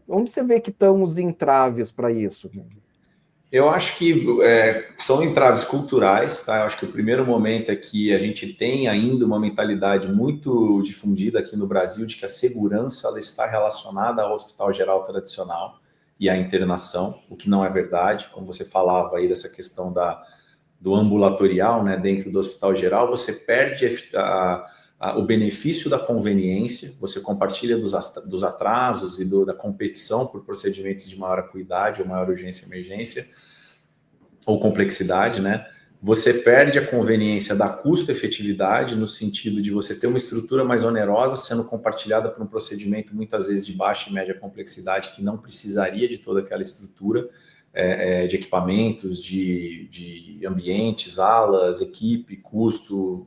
Onde você vê que estão os entraves para isso? Eu acho que são entraves culturais, tá? Eu acho que o primeiro momento é que a gente tem ainda uma mentalidade muito difundida aqui no Brasil de que a segurança ela está relacionada ao hospital geral tradicional e à internação, o que não é verdade. Como você falava aí dessa questão do ambulatorial, né, dentro do hospital geral, você perde o benefício da conveniência, você compartilha dos atrasos e da competição por procedimentos de maior acuidade ou maior urgência e emergência, ou complexidade, né? Você perde a conveniência da custo-efetividade, no sentido de você ter uma estrutura mais onerosa sendo compartilhada por um procedimento muitas vezes de baixa e média complexidade que não precisaria de toda aquela estrutura de equipamentos, de ambientes, alas, equipe, custo,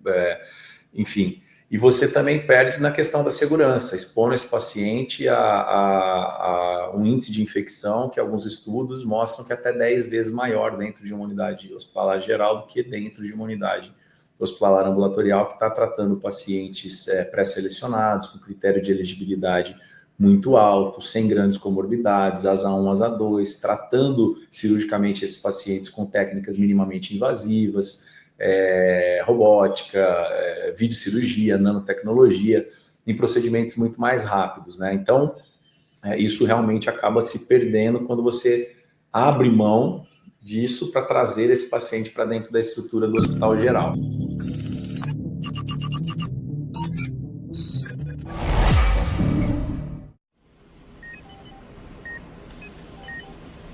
enfim. E você também perde na questão da segurança, expondo esse paciente a um índice de infecção que alguns estudos mostram que é até 10 vezes maior dentro de uma unidade hospitalar geral do que dentro de uma unidade hospitalar ambulatorial que está tratando pacientes pré-selecionados, com critério de elegibilidade muito alto, sem grandes comorbidades, asa 1, asa 2, tratando cirurgicamente esses pacientes com técnicas minimamente invasivas, robótica, videocirurgia, nanotecnologia, em procedimentos muito mais rápidos, né? Então, isso realmente acaba se perdendo quando você abre mão disso para trazer esse paciente para dentro da estrutura do hospital geral.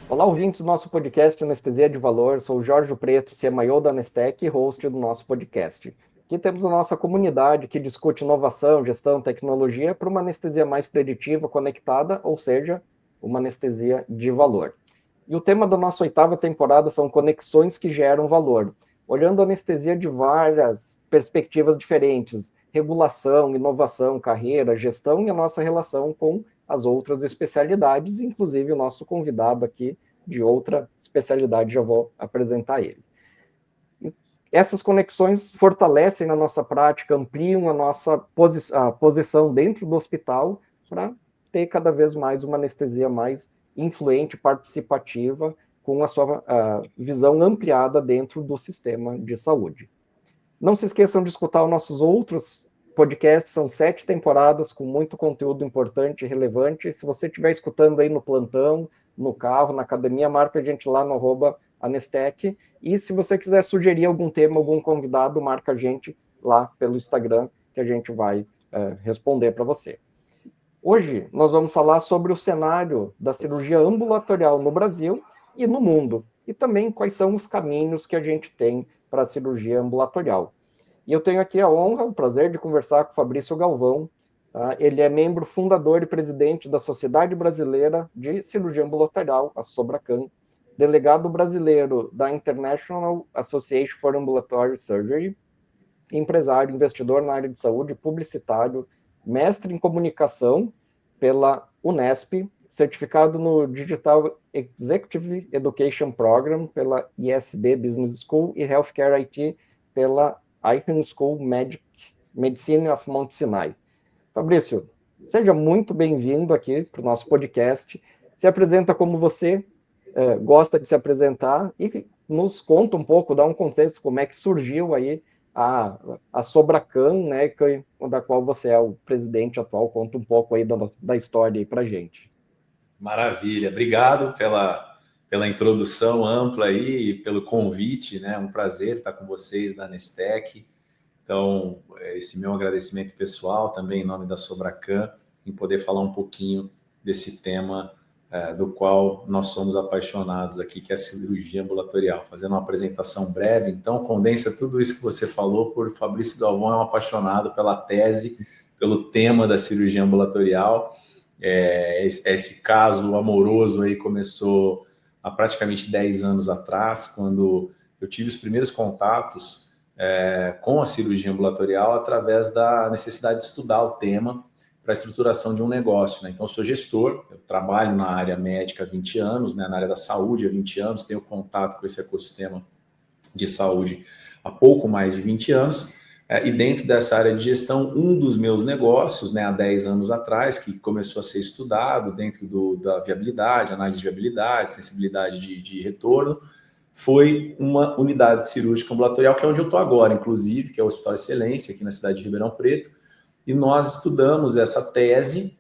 Olá, ouvintes do nosso podcast Anestesia de Valor. Sou o Jorge Preto, CMO da Anestec e host do nosso podcast. Aqui temos a nossa comunidade que discute inovação, gestão, tecnologia para uma anestesia mais preditiva, conectada, ou seja, uma anestesia de valor. E o tema da nossa 8ª temporada são conexões que geram valor, olhando a anestesia de várias perspectivas diferentes, regulação, inovação, carreira, gestão e a nossa relação com as outras especialidades, inclusive o nosso convidado aqui de outra especialidade, já vou apresentar ele. Essas conexões fortalecem na nossa prática, ampliam a nossa posição dentro do hospital para ter cada vez mais uma anestesia mais influente, participativa, com a sua visão ampliada dentro do sistema de saúde. Não se esqueçam de escutar os nossos outros podcasts, são 7 temporadas com muito conteúdo importante e relevante. Se você estiver escutando aí no plantão, no carro, na academia, marca a gente lá no @Anestec. E se você quiser sugerir algum tema, algum convidado, marca a gente lá pelo Instagram, que a gente vai responder para você. Hoje nós vamos falar sobre o cenário da cirurgia ambulatorial no Brasil e no mundo, e também quais são os caminhos que a gente tem para a cirurgia ambulatorial. E eu tenho aqui a honra, o prazer de conversar com o Fabrício Galvão. Tá? Ele é membro fundador e presidente da Sociedade Brasileira de Cirurgia Ambulatorial, a Sobracan, delegado brasileiro da International Association for Ambulatory Surgery, empresário, investidor na área de saúde, publicitário, mestre em comunicação pela Unesp, certificado no Digital Executive Education Program pela ISB Business School e Healthcare IT pela Icahn School Medicine of Mount Sinai. Fabrício, seja muito bem-vindo aqui para o nosso podcast. Se apresenta como você gosta de se apresentar e nos conta um pouco, dá um contexto, como é que surgiu aí a Sobracan, né, da qual você é o presidente atual. Conta um pouco aí da história aí para gente. Maravilha, obrigado pela introdução ampla aí e pelo convite, né? Um prazer estar com vocês da Anestec. Então, esse meu agradecimento pessoal também em nome da Sobracan, em poder falar um pouquinho desse tema do qual nós somos apaixonados aqui, que é a cirurgia ambulatorial. Fazendo uma apresentação breve, então, condensa tudo isso que você falou por Fabrício Galvão, é um apaixonado pela tese, pelo tema da cirurgia ambulatorial. Esse caso amoroso aí começou há praticamente 10 anos atrás, quando eu tive os primeiros contatos com a cirurgia ambulatorial através da necessidade de estudar o tema para a estruturação de um negócio, né? Então, eu sou gestor, eu trabalho na área médica há 20 anos, né? Na área da saúde há 20 anos, tenho contato com esse ecossistema de saúde há pouco mais de 20 anos, E dentro dessa área de gestão, um dos meus negócios, né, há 10 anos atrás, que começou a ser estudado dentro da viabilidade, análise de viabilidade, sensibilidade de retorno, foi uma unidade cirúrgica ambulatorial, que é onde eu estou agora, inclusive, que é o Hospital Excelência, aqui na cidade de Ribeirão Preto, e nós estudamos essa tese,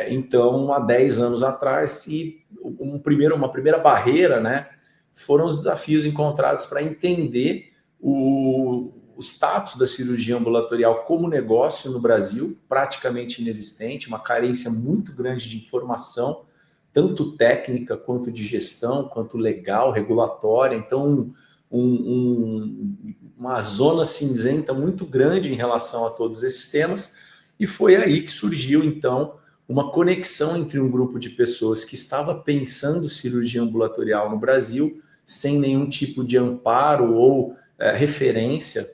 então, há 10 anos atrás, e uma primeira barreira, né, foram os desafios encontrados para entender o status da cirurgia ambulatorial como negócio no Brasil, praticamente inexistente, uma carência muito grande de informação, tanto técnica, quanto de gestão, quanto legal, regulatória. Então, uma zona cinzenta muito grande em relação a todos esses temas, e foi aí que surgiu, então, uma conexão entre um grupo de pessoas que estava pensando cirurgia ambulatorial no Brasil, sem nenhum tipo de amparo ou referência,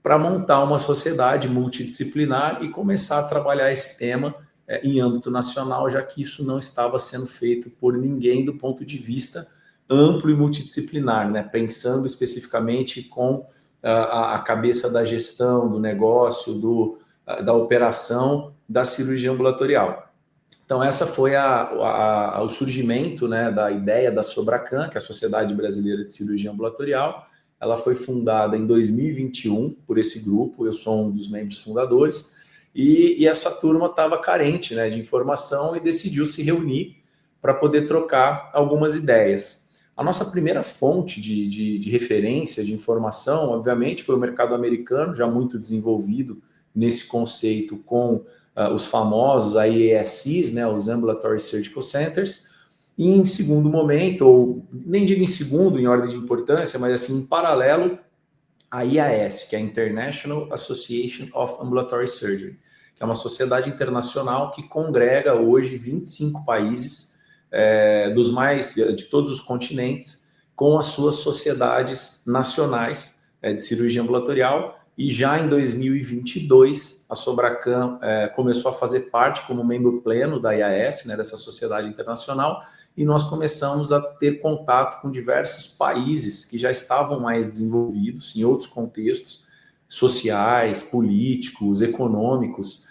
para montar uma sociedade multidisciplinar e começar a trabalhar esse tema em âmbito nacional, já que isso não estava sendo feito por ninguém do ponto de vista amplo e multidisciplinar, né? Pensando especificamente com a cabeça da gestão, do negócio, da operação da cirurgia ambulatorial. Então, essa foi o surgimento, né, da ideia da Sobracan, que é a Sociedade Brasileira de Cirurgia Ambulatorial. Ela foi fundada em 2021 por esse grupo, eu sou um dos membros fundadores, e essa turma estava carente, né, de informação e decidiu se reunir para poder trocar algumas ideias. A nossa primeira fonte de referência, de informação, obviamente, foi o mercado americano, já muito desenvolvido nesse conceito com os famosos ASCs, né, os Ambulatory Surgical Centers. E em segundo momento, ou nem digo em segundo, em ordem de importância, mas assim, em paralelo, a IAS, que é a International Association of Ambulatory Surgery, que é uma sociedade internacional que congrega hoje 25 países de todos os continentes, com as suas sociedades nacionais de cirurgia ambulatorial. E já em 2022, a Sobracan começou a fazer parte como membro pleno da IAS, né, dessa sociedade internacional, e nós começamos a ter contato com diversos países que já estavam mais desenvolvidos em outros contextos sociais, políticos, econômicos,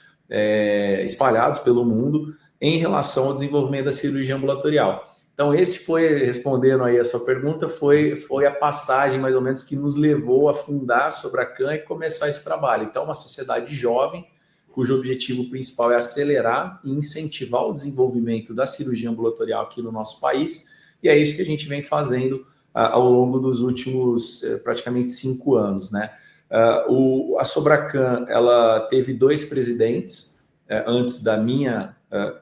espalhados pelo mundo em relação ao desenvolvimento da cirurgia ambulatorial. Então, esse foi, respondendo aí a sua pergunta, foi a passagem, mais ou menos, que nos levou a fundar a Sobracan e começar esse trabalho. Então, uma sociedade jovem, cujo objetivo principal é acelerar e incentivar o desenvolvimento da cirurgia ambulatorial aqui no nosso país, e é isso que a gente vem fazendo ao longo dos últimos praticamente 5 anos, né? A Sobracan, ela teve 2 presidentes antes da minha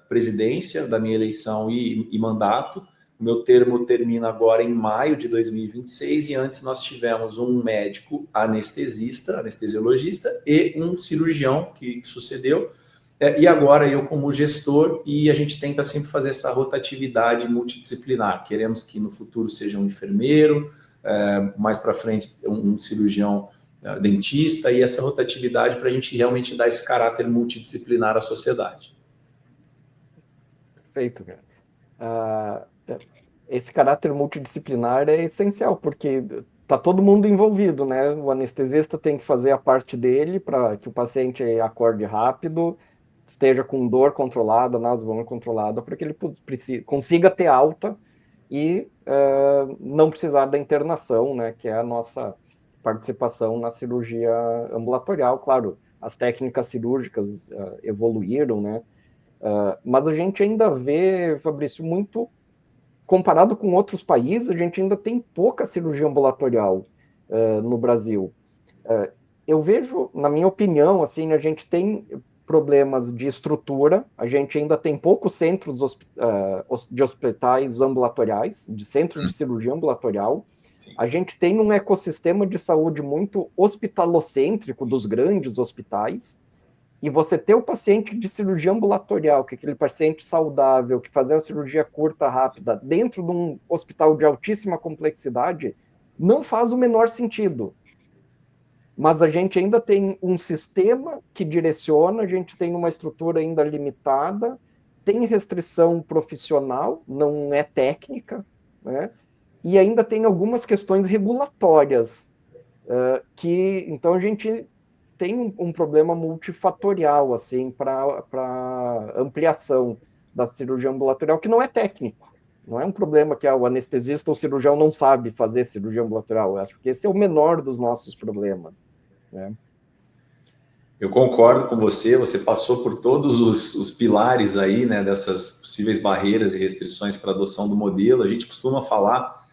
presidência, da minha eleição e mandato. O meu termo termina agora em maio de 2026 e antes nós tivemos um médico anestesiologista e um cirurgião que sucedeu, e agora eu como gestor, e a gente tenta sempre fazer essa rotatividade multidisciplinar. Queremos que no futuro seja um enfermeiro, mais para frente um cirurgião dentista, e essa rotatividade para a gente realmente dar esse caráter multidisciplinar à sociedade. Perfeito, cara. Esse caráter multidisciplinar é essencial, porque está todo mundo envolvido, né? O anestesista tem que fazer a parte dele para que o paciente acorde rápido, esteja com dor controlada, nasovolência controlada, para que ele consiga ter alta e não precisar da internação, né? Que é a nossa participação na cirurgia ambulatorial. Claro, as técnicas cirúrgicas evoluíram, né? Mas a gente ainda vê, Fabrício, muito comparado com outros países, a gente ainda tem pouca cirurgia ambulatorial no Brasil. Eu vejo, na minha opinião, assim, a gente tem problemas de estrutura, a gente ainda tem poucos centros de hospitais ambulatoriais, de centros de cirurgia ambulatorial. Sim. A gente tem um ecossistema de saúde muito hospitalocêntrico dos grandes hospitais, e você ter o paciente de cirurgia ambulatorial, que é aquele paciente saudável, que faz uma cirurgia curta, rápida, dentro de um hospital de altíssima complexidade, não faz o menor sentido. Mas a gente ainda tem um sistema que direciona, a gente tem uma estrutura ainda limitada, tem restrição profissional, não é técnica, né? E ainda tem algumas questões regulatórias, então a gente tem um problema multifatorial, assim, para ampliação da cirurgia ambulatorial, que não é técnico. Não é um problema que o anestesista ou o cirurgião não sabe fazer cirurgia ambulatorial. Eu acho que esse é o menor dos nossos problemas, né? Eu concordo com você, você passou por todos os pilares aí, né, dessas possíveis barreiras e restrições para a adoção do modelo. A gente costuma falar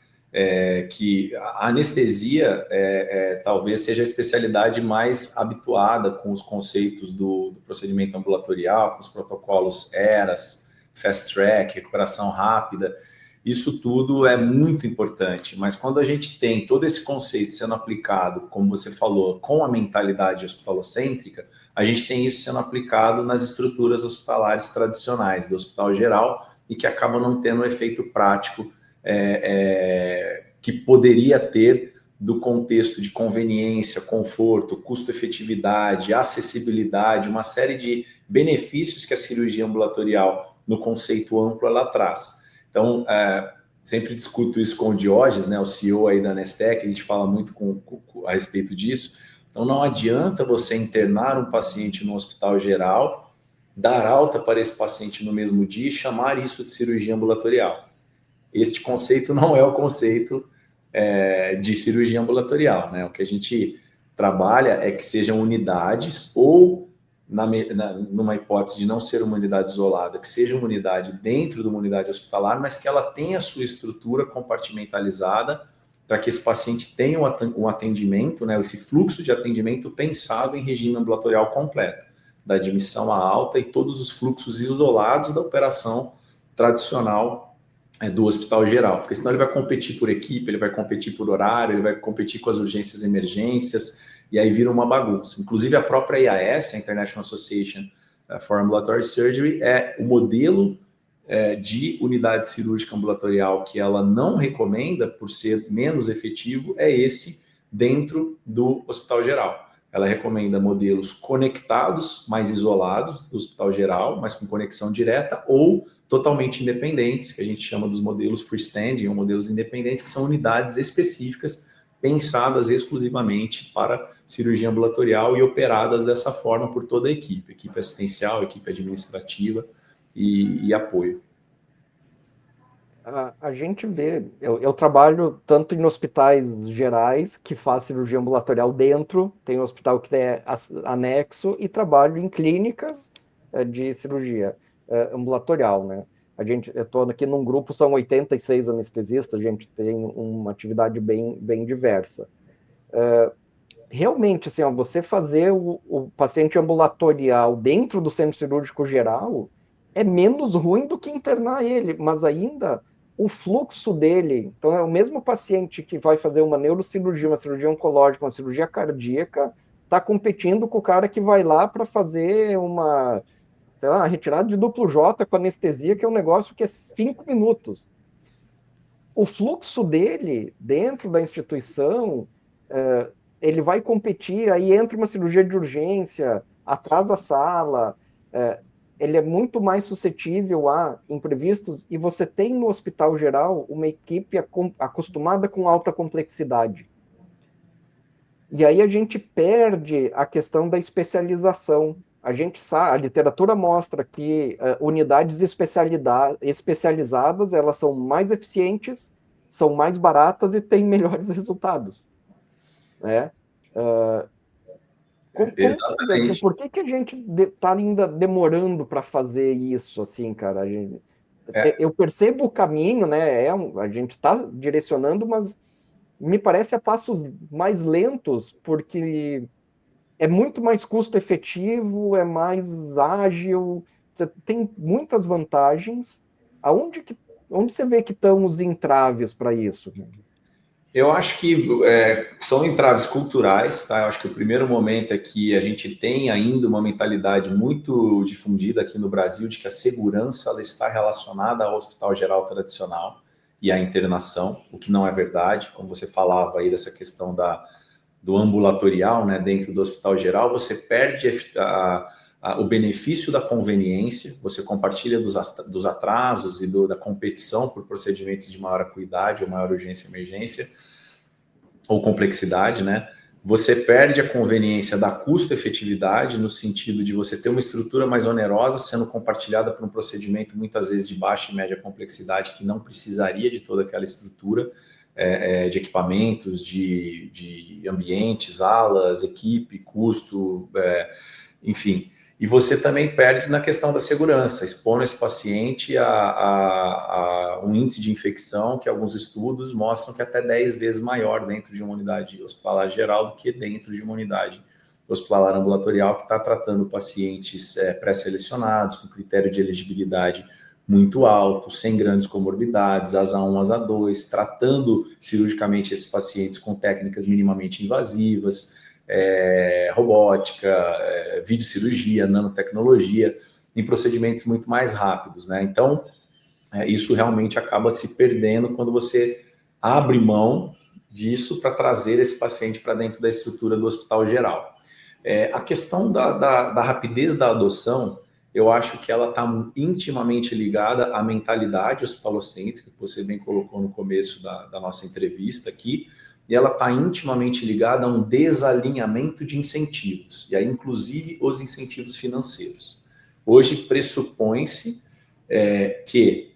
que a anestesia talvez seja a especialidade mais habituada com os conceitos do procedimento ambulatorial, com os protocolos ERAS, Fast Track, recuperação rápida. Isso tudo é muito importante, mas quando a gente tem todo esse conceito sendo aplicado, como você falou, com a mentalidade hospitalocêntrica, a gente tem isso sendo aplicado nas estruturas hospitalares tradicionais do hospital geral e que acabam não tendo o efeito prático que poderia ter do contexto de conveniência, conforto, custo-efetividade, acessibilidade, uma série de benefícios que a cirurgia ambulatorial, no conceito amplo, ela traz. Então, sempre discuto isso com o Diógenes, né, o CEO aí da Nestec, a gente fala muito a respeito disso. Então, não adianta você internar um paciente no hospital geral, dar alta para esse paciente no mesmo dia e chamar isso de cirurgia ambulatorial. Este conceito não é o conceito de cirurgia ambulatorial, né? O que a gente trabalha é que sejam unidades ou numa hipótese de não ser uma unidade isolada, que seja uma unidade dentro de uma unidade hospitalar, mas que ela tenha a sua estrutura compartimentalizada para que esse paciente tenha um atendimento, né, esse fluxo de atendimento pensado em regime ambulatorial completo, da admissão à alta e todos os fluxos isolados da operação tradicional do hospital geral, porque senão ele vai competir por equipe, ele vai competir por horário, ele vai competir com as urgências e emergências, e aí vira uma bagunça. Inclusive a própria IAS, a International Association for Ambulatory Surgery, é o modelo de unidade cirúrgica ambulatorial que ela não recomenda por ser menos efetivo, é esse dentro do hospital geral. Ela recomenda modelos conectados, mais isolados do hospital geral, mas com conexão direta, ou totalmente independentes, que a gente chama dos modelos freestanding, ou modelos independentes, que são unidades específicas pensadas exclusivamente para cirurgia ambulatorial e operadas dessa forma por toda a equipe assistencial, equipe administrativa e apoio. A gente vê, eu trabalho tanto em hospitais gerais, que faz cirurgia ambulatorial dentro, tem um hospital que é anexo, e trabalho em clínicas de cirurgia ambulatorial, né? Eu estou aqui num grupo, são 86 anestesistas, a gente tem uma atividade bem diversa. Realmente, assim, ó, você fazer o paciente ambulatorial dentro do centro cirúrgico geral é menos ruim do que internar ele, mas ainda o fluxo dele, então é o mesmo paciente que vai fazer uma neurocirurgia, uma cirurgia oncológica, uma cirurgia cardíaca, está competindo com o cara que vai lá para fazer uma, sei lá, retirada de duplo J com anestesia, que é um negócio que é 5 minutos. O fluxo dele dentro da instituição, ele vai competir, aí entra uma cirurgia de urgência, atrasa a sala, ele é muito mais suscetível a imprevistos, e você tem no hospital geral uma equipe acostumada com alta complexidade. E aí a gente perde a questão da especialização. A gente sabe, a literatura mostra que unidades especializadas, elas são mais eficientes, são mais baratas e têm melhores resultados, né? Exatamente. Por que a gente está ainda demorando para fazer isso, assim, cara? Eu percebo o caminho, né? A gente está direcionando, mas me parece a passos mais lentos, porque é muito mais custo efetivo, é mais ágil, você tem muitas vantagens. Onde você vê que estão os entraves para isso? Eu acho que são entraves culturais, tá? Eu acho que o primeiro momento é que a gente tem ainda uma mentalidade muito difundida aqui no Brasil de que a segurança ela está relacionada ao hospital geral tradicional e à internação, o que não é verdade. Como você falava aí dessa questão do ambulatorial, né, dentro do hospital geral, você perde o benefício da conveniência, você compartilha dos atrasos e da competição por procedimentos de maior acuidade ou maior urgência e emergência, ou complexidade, né? Você perde a conveniência da custo-efetividade, no sentido de você ter uma estrutura mais onerosa sendo compartilhada por um procedimento muitas vezes de baixa e média complexidade, que não precisaria de toda aquela estrutura de equipamentos, de ambientes, alas, equipe, custo, enfim. E você também perde na questão da segurança, expondo esse paciente a um índice de infecção que alguns estudos mostram que é até 10 vezes maior dentro de uma unidade hospitalar geral do que dentro de uma unidade hospitalar ambulatorial que está tratando pacientes pré-selecionados, com critério de elegibilidade muito alto, sem grandes comorbidades, ASA1, ASA2, tratando cirurgicamente esses pacientes com técnicas minimamente invasivas, robótica, videocirurgia, nanotecnologia, em procedimentos muito mais rápidos, né? Então, isso realmente acaba se perdendo quando você abre mão disso para trazer esse paciente para dentro da estrutura do hospital geral. A questão da rapidez da adoção, eu acho que ela está intimamente ligada à mentalidade hospitalocêntrica, que você bem colocou no começo da nossa entrevista aqui, e ela está intimamente ligada a um desalinhamento de incentivos, e aí inclusive os incentivos financeiros. Hoje pressupõe-se que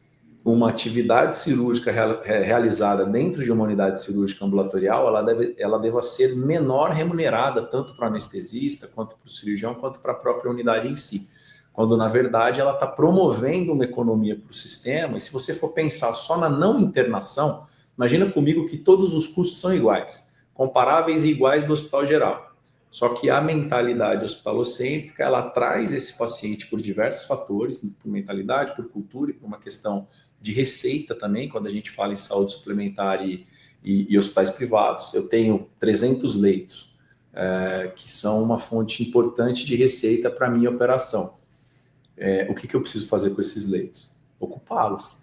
uma atividade cirúrgica realizada dentro de uma unidade cirúrgica ambulatorial, ela deva ser menor remunerada, tanto para o anestesista, quanto para o cirurgião, quanto para a própria unidade em si. Quando, na verdade, ela está promovendo uma economia para o sistema, e se você for pensar só na não internação, imagina comigo que todos os custos são iguais, comparáveis e iguais do hospital geral. Só que a mentalidade hospitalocêntrica, ela traz esse paciente por diversos fatores, por mentalidade, por cultura e por uma questão de receita também, quando a gente fala em saúde suplementar e hospitais privados. Eu tenho 300 leitos, que são uma fonte importante de receita para a minha operação. O que eu preciso fazer com esses leitos? Ocupá-los.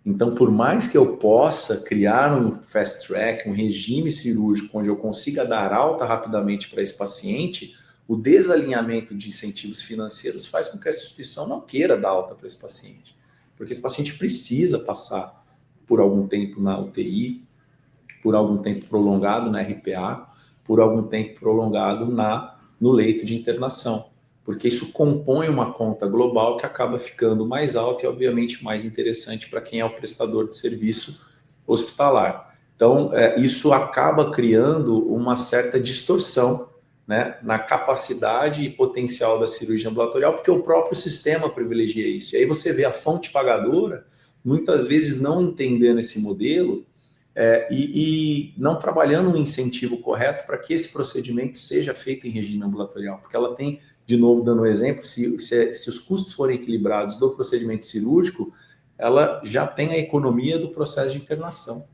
Então, por mais que eu possa criar um fast track, um regime cirúrgico onde eu consiga dar alta rapidamente para esse paciente, o desalinhamento de incentivos financeiros faz com que a instituição não queira dar alta para esse paciente. Porque esse paciente precisa passar por algum tempo na UTI, por algum tempo prolongado na RPA, por algum tempo prolongado no leito de internação. Porque isso compõe uma conta global que acaba ficando mais alta e, obviamente, mais interessante para quem é o prestador de serviço hospitalar. Então, isso acaba criando uma certa distorção, né, na capacidade e potencial da cirurgia ambulatorial, porque o próprio sistema privilegia isso. E aí você vê a fonte pagadora, muitas vezes não entendendo esse modelo e não trabalhando um incentivo correto para que esse procedimento seja feito em regime ambulatorial, porque ela tem, de novo, dando um exemplo, se os custos forem equilibrados do procedimento cirúrgico, ela já tem a economia do processo de internação,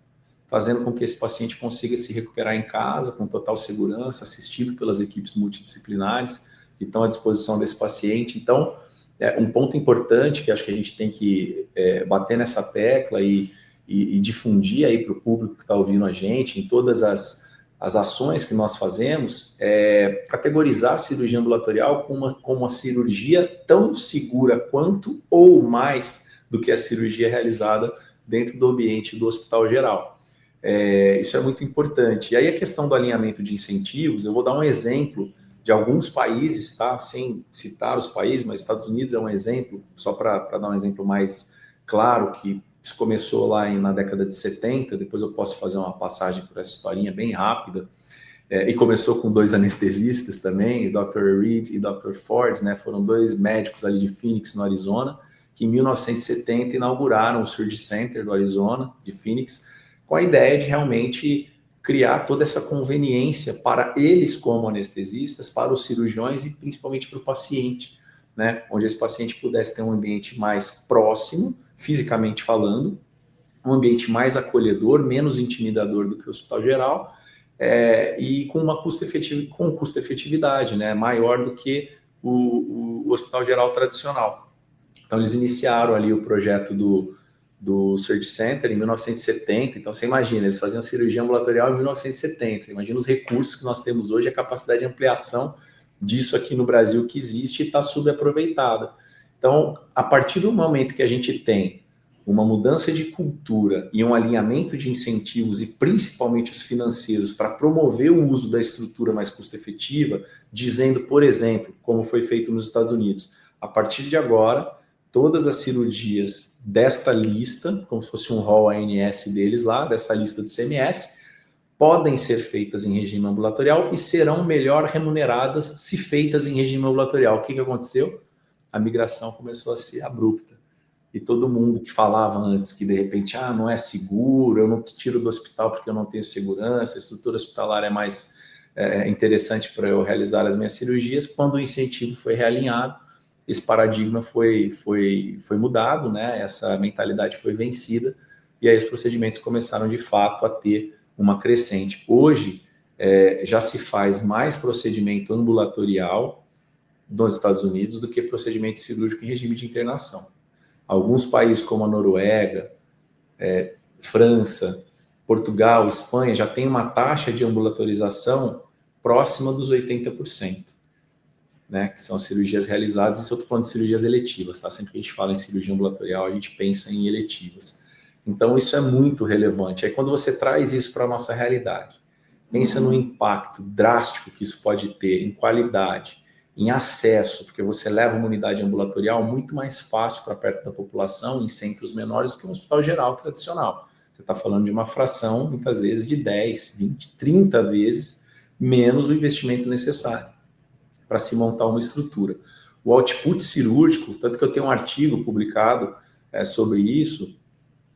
fazendo com que esse paciente consiga se recuperar em casa, com total segurança, assistido pelas equipes multidisciplinares que estão à disposição desse paciente. Então, um ponto importante que acho que a gente tem que bater nessa tecla e difundir aí para o público que está ouvindo a gente, em todas as ações que nós fazemos, categorizar a cirurgia ambulatorial como uma cirurgia tão segura quanto ou mais do que a cirurgia realizada dentro do ambiente do hospital geral. Isso é muito importante. E aí a questão do alinhamento de incentivos, eu vou dar um exemplo de alguns países, tá? Sem citar os países, mas Estados Unidos é um exemplo, só para dar um exemplo mais claro, que isso começou lá na década de 70, depois eu posso fazer uma passagem por essa historinha bem rápida, e começou com 2 anestesistas também, o Dr. Reed e o Dr. Ford, né, foram 2 médicos ali de Phoenix, no Arizona, que em 1970 inauguraram o Surgery Center do Arizona, de Phoenix, com a ideia de realmente criar toda essa conveniência para eles como anestesistas, para os cirurgiões e principalmente para o paciente, né, onde esse paciente pudesse ter um ambiente mais próximo, fisicamente falando, um ambiente mais acolhedor, menos intimidador do que o hospital geral, e com uma custo-efetividade, né, maior do que o hospital geral tradicional. Então, eles iniciaram ali o projeto do Surgery Center em 1970, então você imagina, eles faziam cirurgia ambulatorial em 1970, imagina os recursos que nós temos hoje, a capacidade de ampliação disso aqui no Brasil que existe e está subaproveitada. Então, a partir do momento que a gente tem uma mudança de cultura e um alinhamento de incentivos e principalmente os financeiros para promover o uso da estrutura mais custo-efetiva, dizendo, por exemplo, como foi feito nos Estados Unidos, a partir de agora, todas as cirurgias desta lista, como se fosse um rol ANS deles lá, dessa lista do CMS, podem ser feitas em regime ambulatorial e serão melhor remuneradas se feitas em regime ambulatorial. O que aconteceu? A migração começou a ser abrupta. E todo mundo que falava antes que, de repente, não é seguro, eu não te tiro do hospital porque eu não tenho segurança, a estrutura hospitalar é mais interessante para eu realizar as minhas cirurgias, quando o incentivo foi realinhado, esse paradigma foi mudado, né? Essa mentalidade foi vencida, e aí os procedimentos começaram, de fato, a ter uma crescente. Hoje, já se faz mais procedimento ambulatorial nos Estados Unidos do que procedimento cirúrgico em regime de internação. Alguns países como a Noruega, França, Portugal, Espanha, já tem uma taxa de ambulatorização próxima dos 80%, né? Que são as cirurgias realizadas, e se eu estou falando de cirurgias eletivas, tá? Sempre que a gente fala em cirurgia ambulatorial, a gente pensa em eletivas. Então, isso é muito relevante. Aí, quando você traz isso para a nossa realidade, pensa no impacto drástico que isso pode ter em qualidade, em acesso, porque você leva uma unidade ambulatorial muito mais fácil para perto da população, em centros menores, do que um hospital geral tradicional. Você está falando de uma fração, muitas vezes, de 10, 20, 30 vezes menos o investimento necessário para se montar uma estrutura. O output cirúrgico, tanto que eu tenho um artigo publicado sobre isso,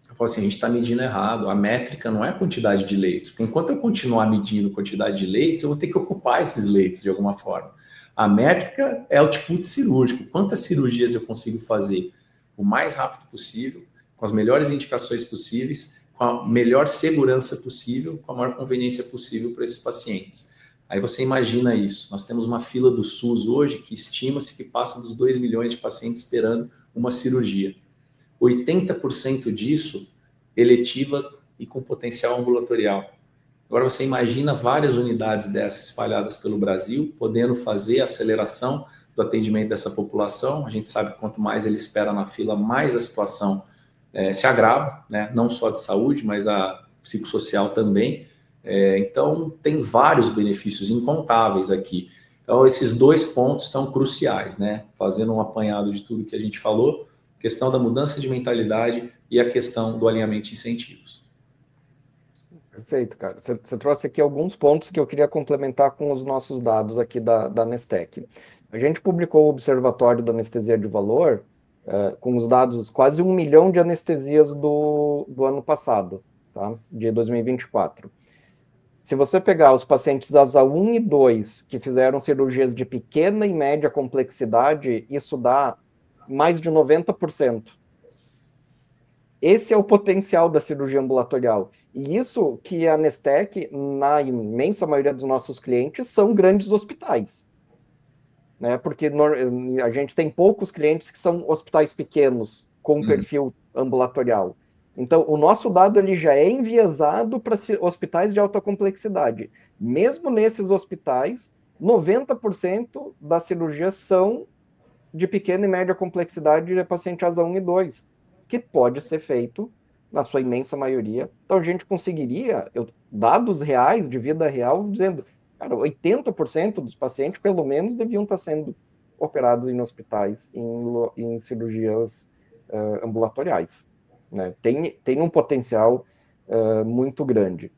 eu falo assim, a gente está medindo errado, a métrica não é a quantidade de leitos, porque enquanto eu continuar medindo quantidade de leitos, eu vou ter que ocupar esses leitos de alguma forma. A métrica é o output cirúrgico, quantas cirurgias eu consigo fazer o mais rápido possível, com as melhores indicações possíveis, com a melhor segurança possível, com a maior conveniência possível para esses pacientes. Aí você imagina isso, nós temos uma fila do SUS hoje que estima-se que passa dos 2 milhões de pacientes esperando uma cirurgia. 80% disso eletiva e com potencial ambulatorial. Agora você imagina várias unidades dessas espalhadas pelo Brasil, podendo fazer a aceleração do atendimento dessa população. A gente sabe que quanto mais ele espera na fila, mais a situação se agrava, né? Não só de saúde, mas a psicossocial também. Então, tem vários benefícios incontáveis aqui. Então, esses dois pontos são cruciais, né? Fazendo um apanhado de tudo que a gente falou, questão da mudança de mentalidade e a questão do alinhamento de incentivos. Perfeito, cara. Você trouxe aqui alguns pontos que eu queria complementar com os nossos dados aqui da Anestec. A gente publicou o Observatório da Anestesia de Valor, com os dados, quase 1 milhão de anestesias do ano passado, tá? De 2024. Se você pegar os pacientes ASA 1 e 2, que fizeram cirurgias de pequena e média complexidade, isso dá mais de 90%. Esse é o potencial da cirurgia ambulatorial. E isso que a Anestec, na imensa maioria dos nossos clientes, são grandes hospitais. Né? Porque a gente tem poucos clientes que são hospitais pequenos, com perfil ambulatorial. Então, o nosso dado ele já é enviesado para hospitais de alta complexidade. Mesmo nesses hospitais, 90% das cirurgias são de pequena e média complexidade de paciente ASA 1 e 2, que pode ser feito na sua imensa maioria. Então, a gente conseguiria dados reais, de vida real, dizendo, cara, 80% dos pacientes, pelo menos, deviam estar sendo operados em hospitais, em cirurgias ambulatoriais. Né? Tem um potencial muito grande.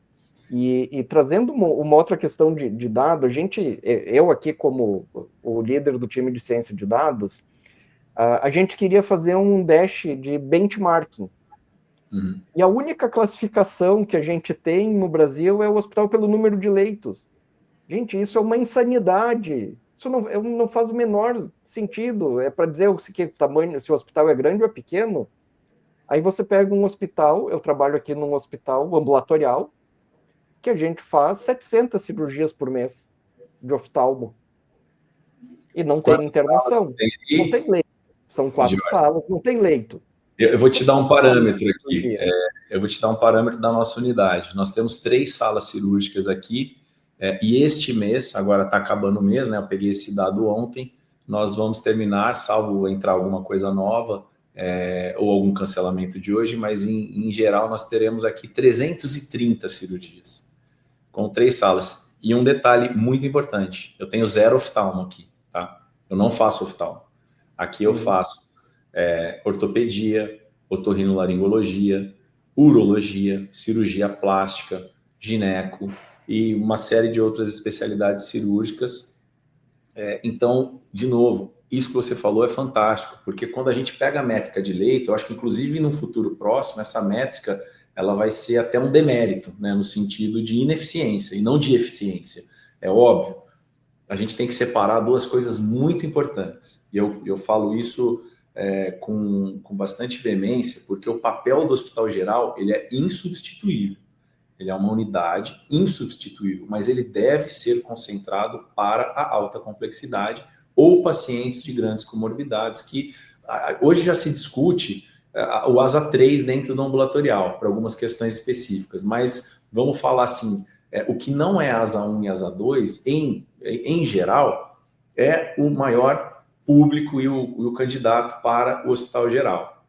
E trazendo uma outra questão de dado, eu aqui como o líder do time de ciência de dados, a gente queria fazer um dash de benchmarking. E a única classificação que a gente tem no Brasil é o hospital pelo número de leitos. Gente, isso é uma insanidade. Isso não faz o menor sentido. É para dizer se o hospital é grande ou é pequeno. Aí você pega um hospital, eu trabalho aqui num hospital ambulatorial, que a gente faz 700 cirurgias por mês de oftalmo. E não tem internação. Não tem leito. São 4 salas, não tem leito. Eu vou te dar um parâmetro aqui. Eu vou te dar um parâmetro da nossa unidade. Nós temos 3 salas cirúrgicas aqui, e este mês, agora está acabando o mês, né? Eu peguei esse dado ontem, nós vamos terminar, salvo entrar alguma coisa nova, ou algum cancelamento de hoje, mas em geral nós teremos aqui 330 cirurgias, com 3 salas. E um detalhe muito importante, eu tenho 0 oftalmo aqui, tá? Eu não faço oftalmo. Aqui eu faço ortopedia, otorrinolaringologia, urologia, cirurgia plástica, gineco e uma série de outras especialidades cirúrgicas. Então, de novo, isso que você falou é fantástico, porque quando a gente pega a métrica de leito, eu acho que inclusive no futuro próximo, essa métrica ela vai ser até um demérito, né, no sentido de ineficiência e não de eficiência. É óbvio, a gente tem que separar 2 coisas muito importantes. E eu falo isso com bastante veemência, porque o papel do Hospital Geral ele é insubstituível. Ele é uma unidade insubstituível, mas ele deve ser concentrado para a alta complexidade ou pacientes de grandes comorbidades, que hoje já se discute o ASA 3 dentro do ambulatorial, para algumas questões específicas, mas vamos falar assim, o que não é ASA 1 e ASA 2, em geral, é o maior público e o candidato para o Hospital Geral.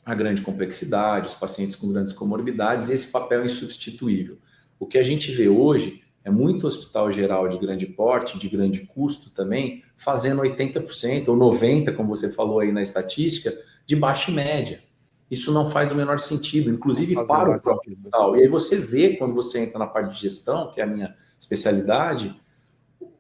A grande complexidade, os pacientes com grandes comorbidades, esse papel é insubstituível. O que a gente vê hoje é muito hospital geral de grande porte, de grande custo também, fazendo 80% ou 90%, como você falou aí na estatística, de baixa e média. Isso não faz o menor sentido, inclusive para o próprio hospital. E aí você vê, quando você entra na parte de gestão, que é a minha especialidade,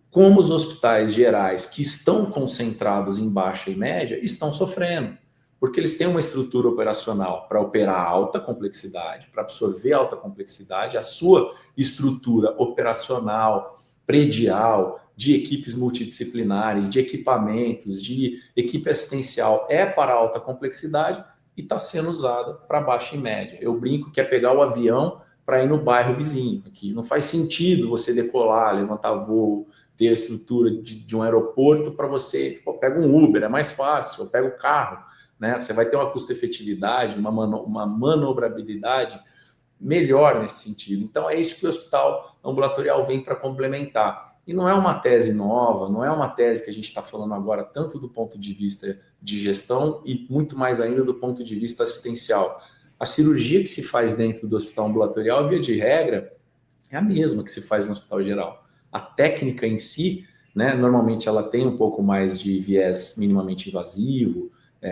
como os hospitais gerais que estão concentrados em baixa e média estão sofrendo. Porque eles têm uma estrutura operacional para operar alta complexidade, para absorver alta complexidade, a sua estrutura operacional, predial, de equipes multidisciplinares, de equipamentos, de equipe assistencial é para alta complexidade e está sendo usada para baixa e média. Eu brinco que é pegar o avião para ir no bairro vizinho aqui. Não faz sentido você decolar, levantar voo, ter a estrutura de um aeroporto para você, pega um Uber, é mais fácil, ou pega o carro. Né? Você vai ter uma custo-efetividade, uma manobrabilidade melhor nesse sentido. Então, é isso que o hospital ambulatorial vem para complementar. E não é uma tese nova, não é uma tese que a gente está falando agora, tanto do ponto de vista de gestão e muito mais ainda do ponto de vista assistencial. A cirurgia que se faz dentro do hospital ambulatorial, via de regra, é a mesma que se faz no hospital geral. A técnica em si, né, normalmente ela tem um pouco mais de viés minimamente invasivo,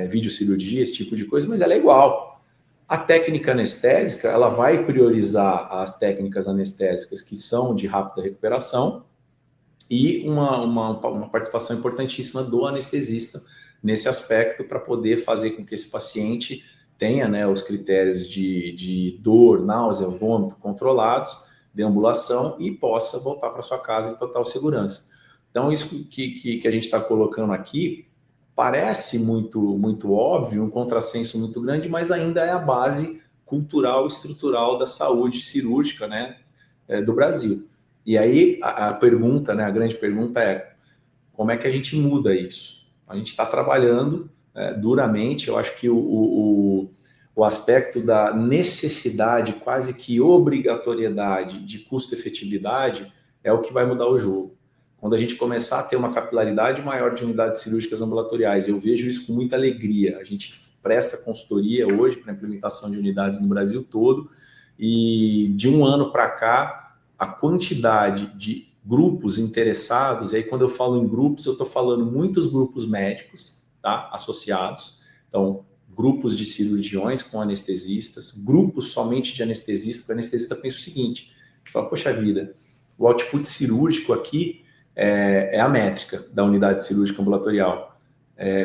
videocirurgia, esse tipo de coisa, mas ela é igual. A técnica anestésica, ela vai priorizar as técnicas anestésicas que são de rápida recuperação e uma participação importantíssima do anestesista nesse aspecto para poder fazer com que esse paciente tenha, né, os critérios de dor, náusea, vômito controlados, deambulação e possa voltar para sua casa em total segurança. Então, isso que a gente está colocando aqui parece muito óbvio, um contrassenso muito grande, mas ainda é a base cultural e estrutural da saúde cirúrgica, né, do Brasil. E aí a pergunta, né, a grande pergunta é como é que a gente muda isso? A gente está trabalhando duramente, eu acho que o aspecto da necessidade, quase que obrigatoriedade de custo-efetividade é o que vai mudar o jogo. Quando a gente começar a ter uma capilaridade maior de unidades cirúrgicas ambulatoriais, eu vejo isso com muita alegria. A gente presta consultoria hoje para a implementação de unidades no Brasil todo, e de um ano para cá, a quantidade de grupos interessados, e aí quando eu falo em grupos, eu estou falando muitos grupos médicos, tá, associados, então grupos de cirurgiões com anestesistas, grupos somente de anestesistas, porque o anestesista pensa o seguinte, fala, poxa vida, o output cirúrgico aqui é a métrica da unidade cirúrgica ambulatorial.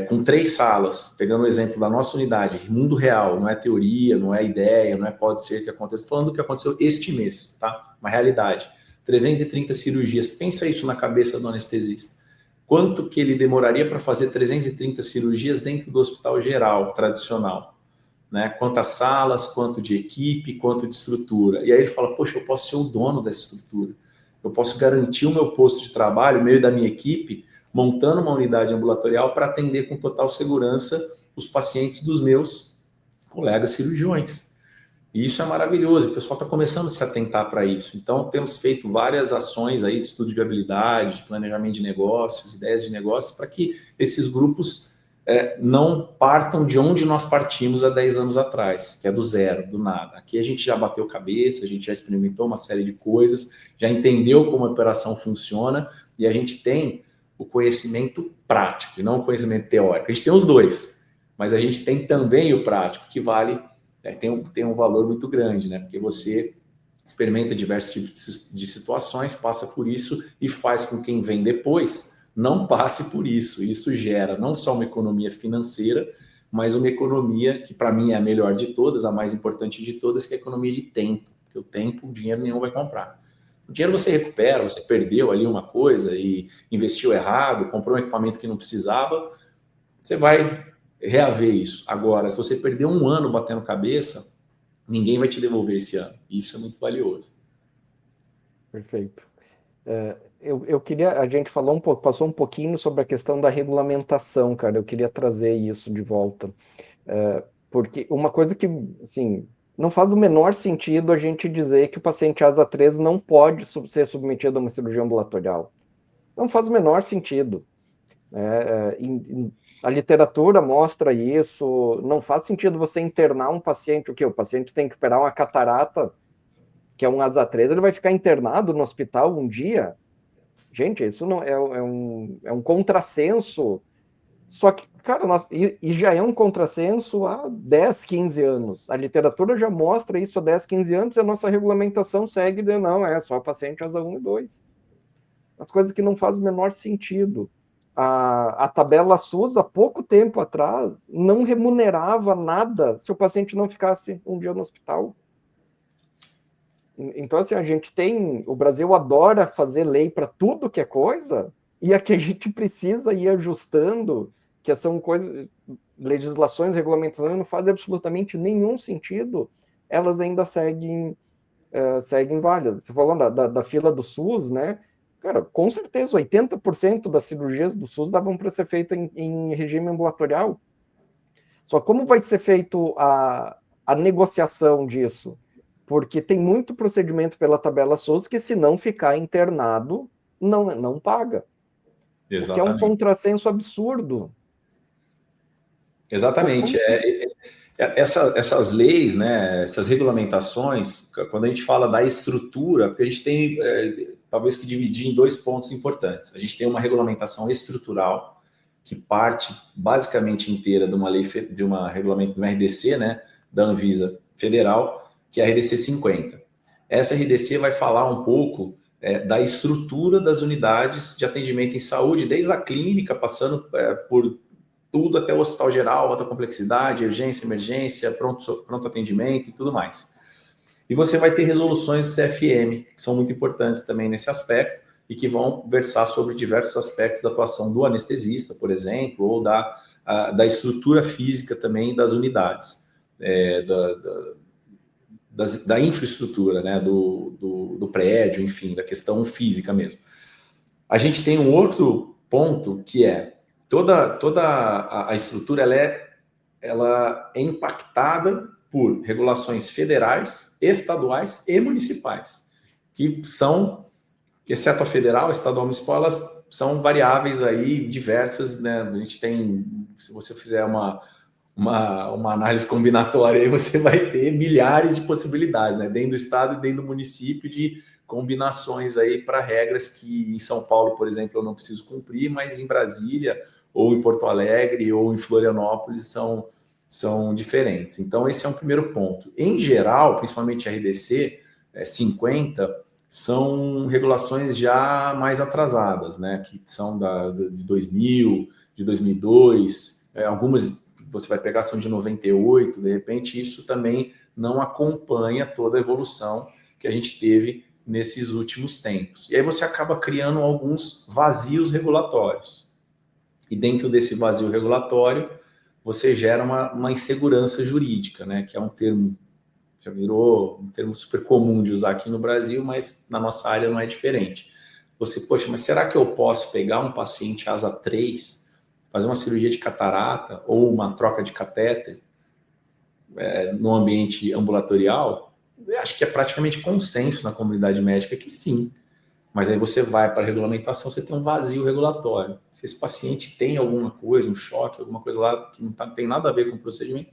Com 3 salas, pegando o exemplo da nossa unidade, mundo real, não é teoria, não é ideia, não é pode ser que aconteça, falando do que aconteceu este mês, tá? Uma realidade. 330 cirurgias, pensa isso na cabeça do anestesista. Quanto que ele demoraria para fazer 330 cirurgias dentro do hospital geral, tradicional? Né? Quantas salas, quanto de equipe, quanto de estrutura. E aí ele fala, poxa, eu posso ser o dono dessa estrutura. Eu posso garantir o meu posto de trabalho, o meio da minha equipe, montando uma unidade ambulatorial para atender com total segurança os pacientes dos meus colegas cirurgiões. E isso é maravilhoso, o pessoal está começando a se atentar para isso. Então, temos feito várias ações aí de estudo de viabilidade, de planejamento de negócios, ideias de negócios, para que esses grupos não partam de onde nós partimos há 10 anos atrás, que é do zero, do nada. Aqui a gente já bateu cabeça, a gente já experimentou uma série de coisas, já entendeu como a operação funciona e a gente tem o conhecimento prático e não o conhecimento teórico. A gente tem os dois, mas a gente tem também o prático, que vale, tem um valor muito grande, né? Porque você experimenta diversos tipos de situações, passa por isso e faz com que quem vem depois não passe por isso. Isso gera não só uma economia financeira, mas uma economia que, para mim, é a melhor de todas, a mais importante de todas, que é a economia de tempo. Porque o tempo, o dinheiro nenhum vai comprar. O dinheiro você recupera, você perdeu ali uma coisa e investiu errado, comprou um equipamento que não precisava, você vai reaver isso. Agora, se você perder um ano batendo cabeça, ninguém vai te devolver esse ano. Isso é muito valioso. Perfeito. Eu queria, a gente falou um pouco, passou um pouquinho sobre a questão da regulamentação, cara. Eu queria trazer isso de volta. Porque uma coisa que, assim, não faz o menor sentido a gente dizer que o paciente asa 3 não pode ser submetido a uma cirurgia ambulatorial. Não faz o menor sentido. A literatura mostra isso. Não faz sentido você internar um paciente, o quê? O paciente tem que operar uma catarata, que é um asa 3, ele vai ficar internado no hospital um dia? Gente, isso não é um contrassenso. Só que, cara, e já é um contrassenso há 10, 15 anos. A literatura já mostra isso há 10, 15 anos e a nossa regulamentação segue de não, é só paciente asa 1 e 2. As coisas que não fazem o menor sentido. A tabela SUS, há pouco tempo atrás, não remunerava nada se o paciente não ficasse um dia no hospital. Então, assim, a gente tem. O Brasil adora fazer lei para tudo que é coisa, e a que a gente precisa ir ajustando, que são coisas, legislações, regulamentações, não fazem absolutamente nenhum sentido, elas ainda seguem válidas. Você falou da fila do SUS, né? Cara, com certeza, 80% das cirurgias do SUS davam para ser feita em regime ambulatorial. Só como vai ser feito a negociação disso? Porque tem muito procedimento pela tabela SUS que, se não ficar internado, não paga. O que é um Exatamente. contrassenso absurdo. Exatamente. Como... Essas leis, né, essas regulamentações, quando a gente fala da estrutura, porque a gente tem talvez que dividir em dois pontos importantes. A gente tem uma regulamentação estrutural, que parte basicamente inteira de uma lei, de uma regulamento do RDC, né, da Anvisa federal, que é a RDC 50. Essa RDC vai falar um pouco da estrutura das unidades de atendimento em saúde, desde a clínica, passando por tudo até o hospital geral, alta complexidade, urgência, emergência, pronto atendimento e tudo mais. E você vai ter resoluções do CFM, que são muito importantes também nesse aspecto, e que vão versar sobre diversos aspectos da atuação do anestesista, por exemplo, ou da estrutura física também das unidades, da infraestrutura, né, do prédio, enfim, da questão física mesmo. A gente tem um outro ponto que é toda a estrutura ela é impactada por regulações federais, estaduais e municipais, que são, exceto a federal, estadual e municipal, elas são variáveis aí diversas, né? A gente tem, se você fizer uma análise combinatória, aí você vai ter milhares de possibilidades, né? Dentro do estado e dentro do município, de combinações aí para regras que em São Paulo, por exemplo, eu não preciso cumprir, mas em Brasília, ou em Porto Alegre, ou em Florianópolis, são diferentes. Então, esse é um primeiro ponto. Em geral, principalmente a RDC 50, são regulações já mais atrasadas, né? Que são de 2000, de 2002, algumas você vai pegar são de 98, de repente isso também não acompanha toda a evolução que a gente teve nesses últimos tempos. E aí você acaba criando alguns vazios regulatórios. E dentro desse vazio regulatório, você gera uma insegurança jurídica, né? Que é um termo, já virou um termo super comum de usar aqui no Brasil, mas na nossa área não é diferente. Você, poxa, mas será que eu posso pegar um paciente asa 3, fazer uma cirurgia de catarata ou uma troca de catéter no ambiente ambulatorial? Eu acho que é praticamente consenso na comunidade médica que sim. Mas aí você vai para a regulamentação, você tem um vazio regulatório. Se esse paciente tem alguma coisa, um choque, alguma coisa lá que não tem nada a ver com o procedimento,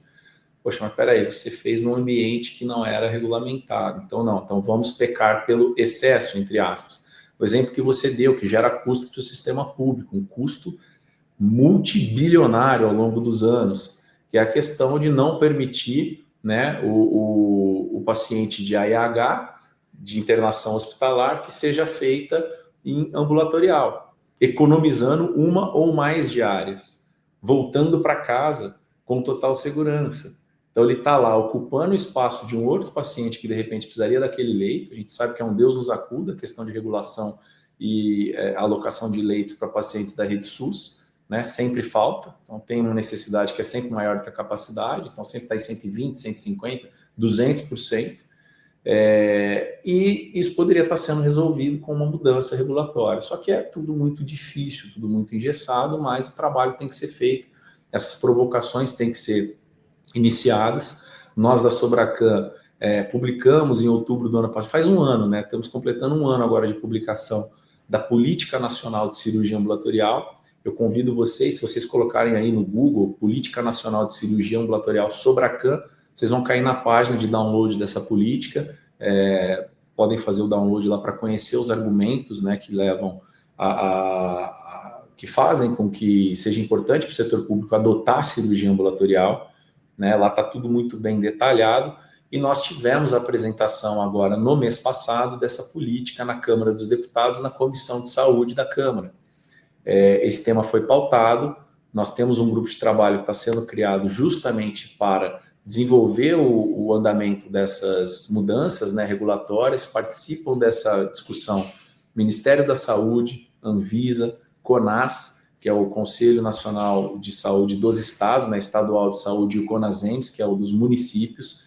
poxa, mas peraí, você fez num ambiente que não era regulamentado. Então, não. Então, vamos pecar pelo excesso, entre aspas. O exemplo que você deu, que gera custo para o sistema público, um custo multibilionário ao longo dos anos, que é a questão de não permitir, né, o paciente de AIH, de internação hospitalar, que seja feita em ambulatorial, economizando uma ou mais diárias, voltando para casa com total segurança. Então, ele está lá ocupando o espaço de um outro paciente que, de repente, precisaria daquele leito. A gente sabe que é um Deus nos acuda, a questão de regulação e alocação de leitos para pacientes da rede SUS, né? Sempre falta. Então, tem uma necessidade que é sempre maior do que a capacidade. Então, sempre está em 120%, 150%, 200%. E isso poderia estar sendo resolvido com uma mudança regulatória. Só que é tudo muito difícil, tudo muito engessado, mas o trabalho tem que ser feito. Essas provocações têm que ser iniciadas. Nós da Sobracan publicamos em outubro do ano passado, faz um ano, né? Estamos completando um ano agora de publicação da Política Nacional de Cirurgia Ambulatorial. Eu convido vocês, se vocês colocarem aí no Google Política Nacional de Cirurgia Ambulatorial Sobracan, vocês vão cair na página de download dessa política, podem fazer o download lá para conhecer os argumentos, né, que levam que fazem com que seja importante para o setor público adotar a cirurgia ambulatorial, né? Lá está tudo muito bem detalhado, e nós tivemos a apresentação agora no mês passado dessa política na Câmara dos Deputados, na Comissão de Saúde da Câmara. Esse tema foi pautado, nós temos um grupo de trabalho que está sendo criado justamente para desenvolver o andamento dessas mudanças, né, regulatórias. Participam dessa discussão Ministério da Saúde, Anvisa, CONAS, que é o Conselho Nacional de Saúde dos Estados, né, Estadual de Saúde, e o CONASEMS, que é o dos municípios.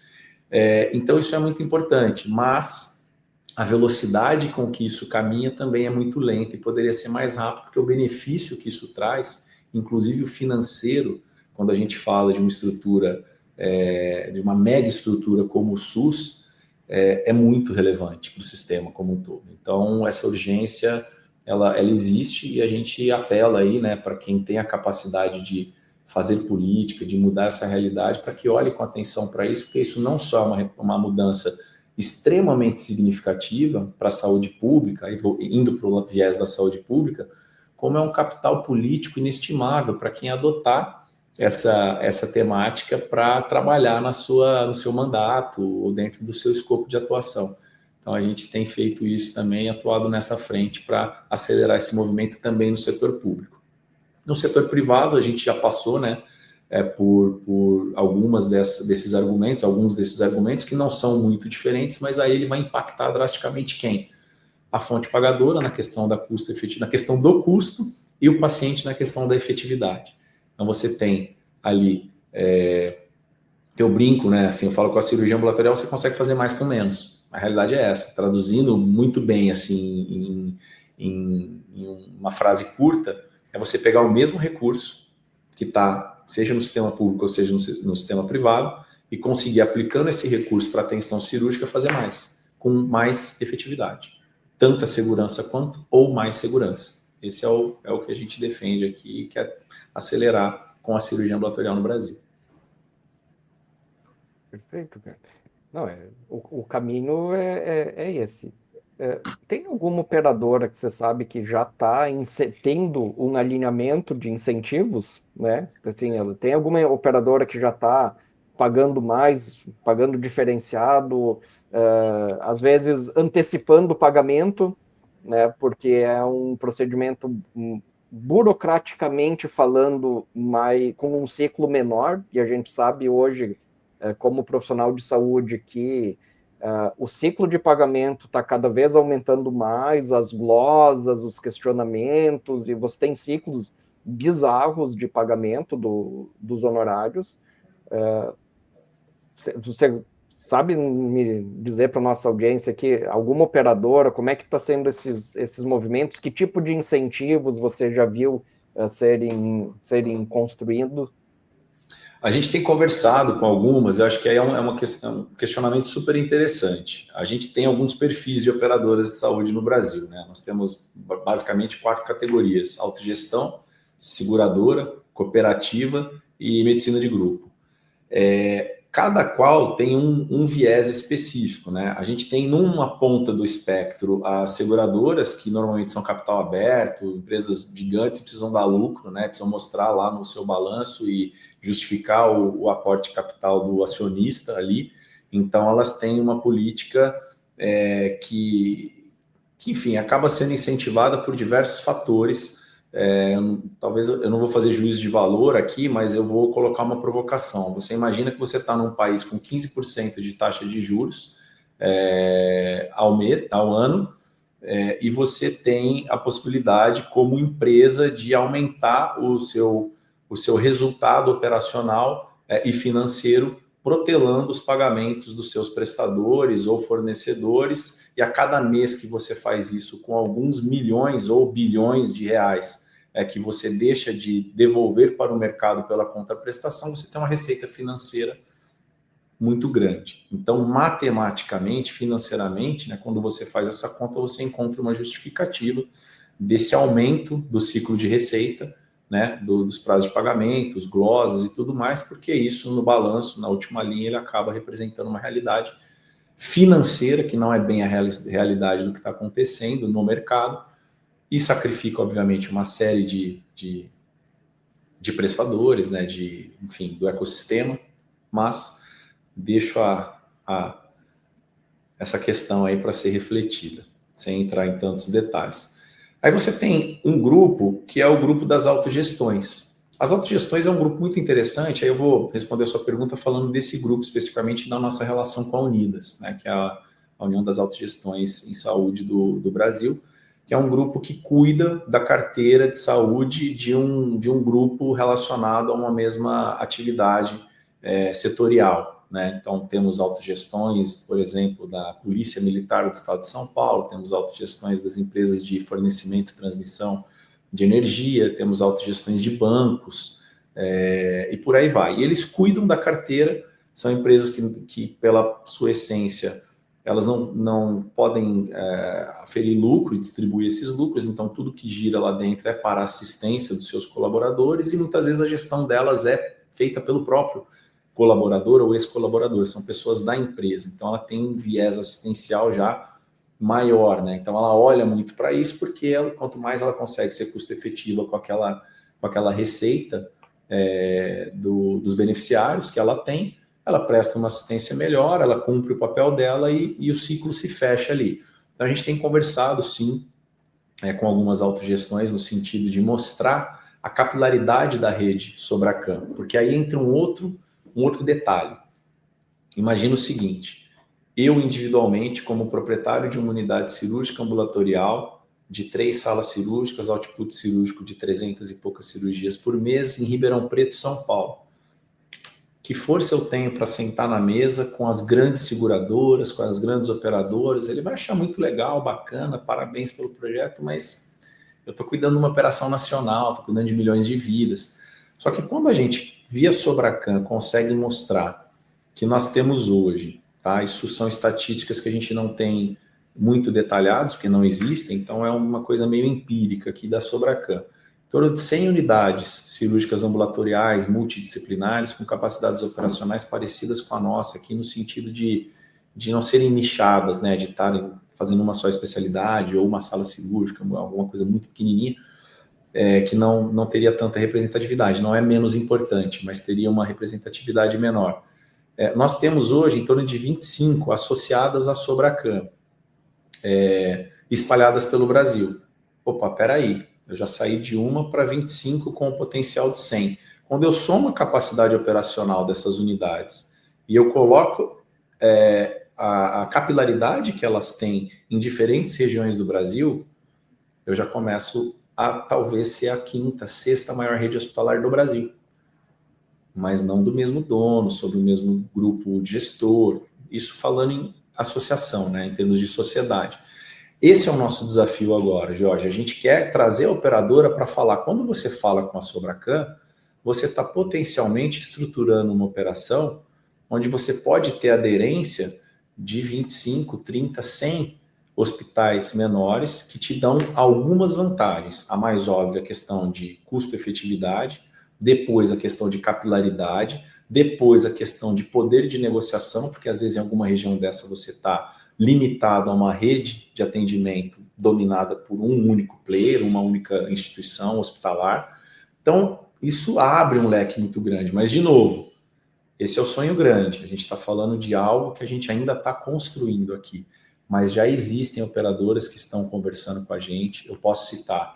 Então, isso é muito importante, mas a velocidade com que isso caminha também é muito lenta e poderia ser mais rápido, porque o benefício que isso traz, inclusive o financeiro, quando a gente fala de uma estrutura, de uma mega estrutura como o SUS, é muito relevante para o sistema como um todo. Então, essa urgência, ela existe, e a gente apela aí, né, para quem tem a capacidade de fazer política, de mudar essa realidade, para que olhe com atenção para isso, porque isso não só é uma mudança extremamente significativa para a saúde pública, indo para o viés da saúde pública, como é um capital político inestimável para quem adotar essa temática para trabalhar no seu mandato ou dentro do seu escopo de atuação. Então, a gente tem feito isso também, atuado nessa frente para acelerar esse movimento também no setor público. No setor privado, a gente já passou, né, por alguns desses argumentos que não são muito diferentes, mas aí ele vai impactar drasticamente quem? A fonte pagadora na questão da custo efetivo, na questão do custo, e o paciente na questão da efetividade. Então, você tem ali, eu brinco, né, assim, eu falo, com a cirurgia ambulatorial você consegue fazer mais com menos. A realidade é essa. Traduzindo muito bem, assim, em uma frase curta, é você pegar o mesmo recurso que está, seja no sistema público ou seja no sistema privado, e conseguir, aplicando esse recurso para atenção cirúrgica, fazer mais, com mais efetividade. Tanta segurança quanto ou mais segurança. Esse é o que a gente defende aqui, que é acelerar com a cirurgia ambulatorial no Brasil. Perfeito, cara. Não, o caminho é esse. Tem alguma operadora que você sabe que já está tendo um alinhamento de incentivos, né? Assim, tem alguma operadora que já está pagando mais, pagando diferenciado, às vezes antecipando o pagamento, né? Porque é um procedimento burocraticamente falando, com um ciclo menor, e a gente sabe hoje, como profissional de saúde, que o ciclo de pagamento está cada vez aumentando mais, as glosas, os questionamentos, e você tem ciclos bizarros de pagamento dos honorários. Você sabe me dizer para a nossa audiência aqui, alguma operadora, como é que está sendo esses movimentos? Que tipo de incentivos você já viu serem construídos? A gente tem conversado com algumas, eu acho que aí é um questionamento super interessante. A gente tem alguns perfis de operadoras de saúde no Brasil, né? Nós temos basicamente 4 categorias: autogestão, seguradora, cooperativa e medicina de grupo. Cada qual tem um viés específico, né? A gente tem numa ponta do espectro as seguradoras, que normalmente são capital aberto, empresas gigantes que precisam dar lucro, né? Precisam mostrar lá no seu balanço e justificar o aporte de capital do acionista ali. Então, elas têm uma política que, enfim, acaba sendo incentivada por diversos fatores. Talvez eu não vou fazer juízo de valor aqui, mas eu vou colocar uma provocação. Você imagina que você está num país com 15% de taxa de juros ao ano, e você tem a possibilidade, como empresa, de aumentar o seu resultado operacional e financeiro, protelando os pagamentos dos seus prestadores ou fornecedores, e a cada mês que você faz isso com alguns milhões ou bilhões de reais que você deixa de devolver para o mercado pela contraprestação, você tem uma receita financeira muito grande. Então, matematicamente, financeiramente, né, quando você faz essa conta, você encontra uma justificativa desse aumento do ciclo de receita, né, dos prazos de pagamento, os glosas e tudo mais, porque isso no balanço, na última linha, ele acaba representando uma realidade financeira, que não é bem a realidade do que está acontecendo no mercado, e sacrifica, obviamente, uma série de prestadores, né, enfim, do ecossistema, mas deixo essa questão aí para ser refletida, sem entrar em tantos detalhes. Aí você tem um grupo que é o grupo das autogestões. As autogestões é um grupo muito interessante, aí eu vou responder a sua pergunta falando desse grupo especificamente da nossa relação com a Unidas, né, que é a União das Autogestões em Saúde do Brasil, que é um grupo que cuida da carteira de saúde de um grupo relacionado a uma mesma atividade setorial, né? Então, temos autogestões, por exemplo, da Polícia Militar do Estado de São Paulo, temos autogestões das empresas de fornecimento e transmissão de energia, temos autogestões de bancos, e por aí vai. E eles cuidam da carteira, são empresas que pela sua essência, elas não podem aferir lucro e distribuir esses lucros, então tudo que gira lá dentro é para a assistência dos seus colaboradores, e muitas vezes a gestão delas é feita pelo próprio colaborador ou ex-colaborador, são pessoas da empresa, então ela tem um viés assistencial já maior, né? Então ela olha muito para isso, porque quanto mais ela consegue ser custo efetiva com aquela receita dos beneficiários que ela tem, ela presta uma assistência melhor, ela cumpre o papel dela e o ciclo se fecha ali. Então a gente tem conversado sim com algumas autogestões no sentido de mostrar a capilaridade da rede Sobracam, porque aí entra um outro detalhe. Imagina o seguinte: eu individualmente, como proprietário de uma unidade cirúrgica ambulatorial de 3 salas cirúrgicas, output cirúrgico de 300 e poucas cirurgias por mês em Ribeirão Preto, São Paulo. Que força eu tenho para sentar na mesa com as grandes seguradoras, com as grandes operadoras? Ele vai achar muito legal, bacana, parabéns pelo projeto, mas eu estou cuidando de uma operação nacional, estou cuidando de milhões de vidas. Só que quando a gente, via Sobracam, consegue mostrar que nós temos hoje, tá? Isso são estatísticas que a gente não tem muito detalhadas, porque não existem, então é uma coisa meio empírica aqui da Sobracam. Em torno de 100 unidades cirúrgicas ambulatoriais, multidisciplinares, com capacidades operacionais parecidas com a nossa, aqui no sentido de não serem nichadas, né, de estarem fazendo uma só especialidade ou uma sala cirúrgica, alguma coisa muito pequenininha, que não teria tanta representatividade. Não é menos importante, mas teria uma representatividade menor. Nós temos hoje em torno de 25 associadas à Sobracam, espalhadas pelo Brasil. Opa, peraí. Eu já saí de 1 para 25 com o potencial de 100. Quando eu somo a capacidade operacional dessas unidades e eu coloco a capilaridade que elas têm em diferentes regiões do Brasil, eu já começo a talvez ser a 5ª, 6ª maior rede hospitalar do Brasil. Mas não do mesmo dono, sobre o mesmo grupo de gestor. Isso falando em associação, né, em termos de sociedade. Esse é o nosso desafio agora, Jorge. A gente quer trazer a operadora para falar. Quando você fala com a Sobracam, você está potencialmente estruturando uma operação onde você pode ter aderência de 25, 30, 100 hospitais menores que te dão algumas vantagens. A mais óbvia, a questão de custo-efetividade, depois a questão de capilaridade, depois a questão de poder de negociação, porque às vezes em alguma região dessa você está limitado a uma rede de atendimento dominada por um único player, uma única instituição hospitalar. Então, isso abre um leque muito grande. Mas, de novo, esse é o sonho grande. A gente está falando de algo que a gente ainda está construindo aqui. Mas já existem operadoras que estão conversando com a gente. Eu posso citar,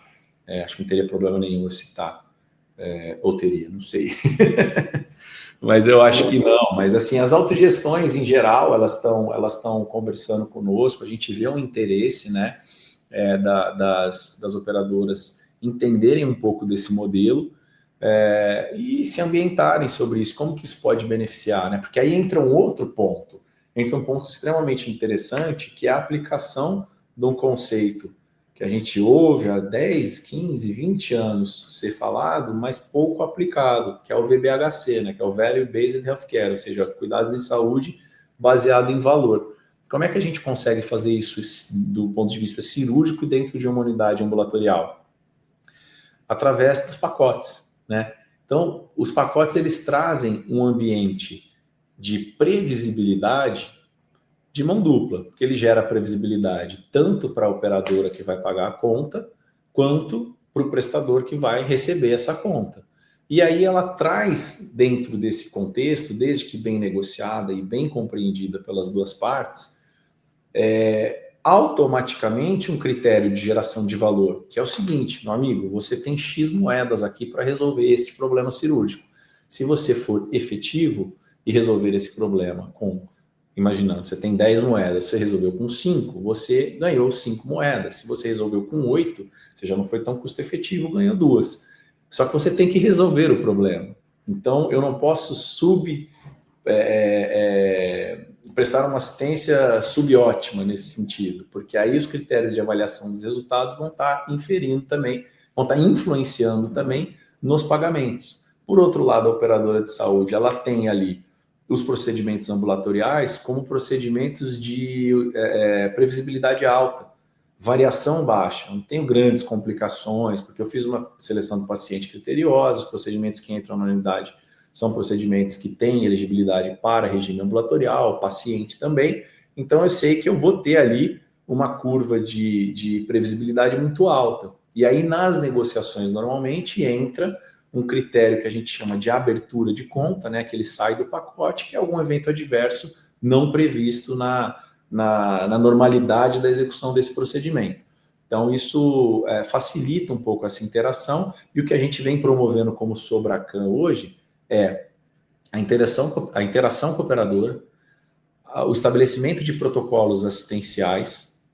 acho que não teria problema nenhum eu citar, ou teria, não sei. Mas eu acho que não. Mas assim, as autogestões em geral, elas estão conversando conosco. A gente vê um interesse, né, das operadoras entenderem um pouco desse modelo e se ambientarem sobre isso. Como que isso pode beneficiar, né? Porque aí entra um outro ponto. Entra um ponto extremamente interessante, que é a aplicação de um conceito que a gente ouve há 10, 15, 20 anos ser falado, mas pouco aplicado, que é o VBHC, né? Que é o Value Based Healthcare, ou seja, cuidados de saúde baseado em valor. Como é que a gente consegue fazer isso do ponto de vista cirúrgico dentro de uma unidade ambulatorial? Através dos pacotes, né? Então, os pacotes, eles trazem um ambiente de previsibilidade de mão dupla, porque ele gera previsibilidade tanto para a operadora que vai pagar a conta, quanto para o prestador que vai receber essa conta. E aí ela traz dentro desse contexto, desde que bem negociada e bem compreendida pelas duas partes, automaticamente um critério de geração de valor, que é o seguinte, meu amigo, você tem X moedas aqui para resolver esse problema cirúrgico. Se você for efetivo e resolver esse problema imaginando, você tem 10 moedas, você resolveu com 5, você ganhou 5 moedas. Se você resolveu com 8, você já não foi tão custo efetivo, ganhou 2. Só que você tem que resolver o problema. Então, eu não posso prestar uma assistência subótima nesse sentido, porque aí os critérios de avaliação dos resultados vão estar inferindo também, vão estar influenciando também nos pagamentos. Por outro lado, a operadora de saúde, ela tem ali os procedimentos ambulatoriais como procedimentos de previsibilidade alta, variação baixa. Não tenho grandes complicações, porque eu fiz uma seleção do paciente criteriosa, os procedimentos que entram na unidade são procedimentos que têm elegibilidade para regime ambulatorial, paciente também. Então, eu sei que eu vou ter ali uma curva de previsibilidade muito alta. E aí, nas negociações, normalmente, entra um critério que a gente chama de abertura de conta, né, que ele sai do pacote, que é algum evento adverso não previsto na normalidade da execução desse procedimento. Então, isso facilita um pouco essa interação, e o que a gente vem promovendo como Sobracan hoje é a interação com a operadora, o estabelecimento de protocolos assistenciais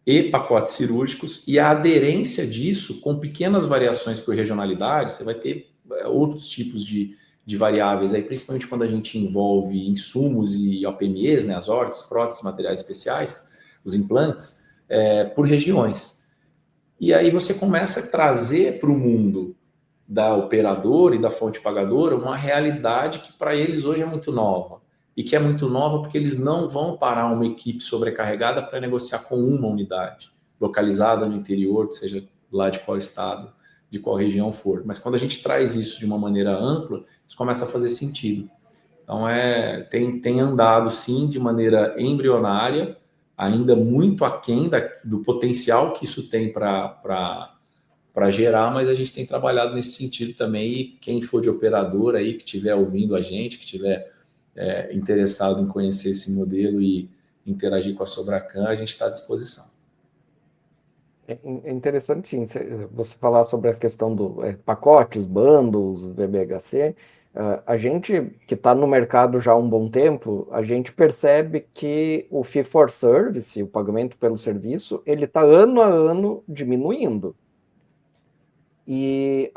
e pacotes cirúrgicos, e a aderência disso com pequenas variações por regionalidade. Você vai ter outros tipos de variáveis, aí, principalmente quando a gente envolve insumos e OPMEs, né, as órteses, próteses, materiais especiais, os implantes, por regiões. E aí você começa a trazer para o mundo da operadora e da fonte pagadora uma realidade que para eles hoje é muito nova. E que é muito nova porque eles não vão parar uma equipe sobrecarregada para negociar com uma unidade, localizada no interior, seja lá de qual estado, de qual região for. Mas quando a gente traz isso de uma maneira ampla, isso começa a fazer sentido. Então, tem andado, sim, de maneira embrionária, ainda muito aquém do potencial que isso tem para gerar, mas a gente tem trabalhado nesse sentido também. E quem for de operador aí, que estiver ouvindo a gente, que estiver interessado em conhecer esse modelo e interagir com a Sobracan, a gente está à disposição. É interessante, sim, você falar sobre a questão do pacotes, bundles, VBHC. A gente que está no mercado já há um bom tempo, a gente percebe que o fee for service, o pagamento pelo serviço, ele está ano a ano diminuindo. E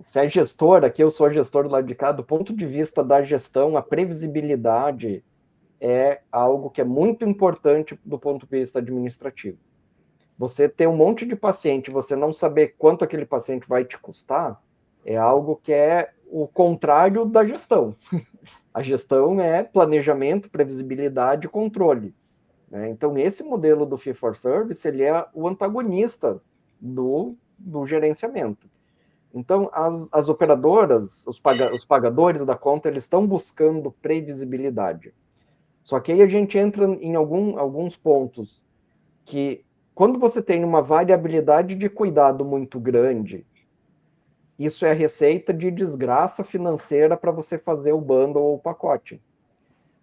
se é gestor, aqui eu sou gestor do lado de cá, do ponto de vista da gestão, a previsibilidade é algo que é muito importante do ponto de vista administrativo. Você ter um monte de paciente, você não saber quanto aquele paciente vai te custar, É algo que é o contrário da gestão. A gestão é planejamento, previsibilidade e controle, né? Então, esse modelo do Fee for Service, ele é o antagonista do gerenciamento. Então, as operadoras, os pagadores da conta, eles estão buscando previsibilidade. Só que aí a gente entra em alguns pontos que, quando você tem uma variabilidade de cuidado muito grande, isso é a receita de desgraça financeira para você fazer o bundle ou o pacote.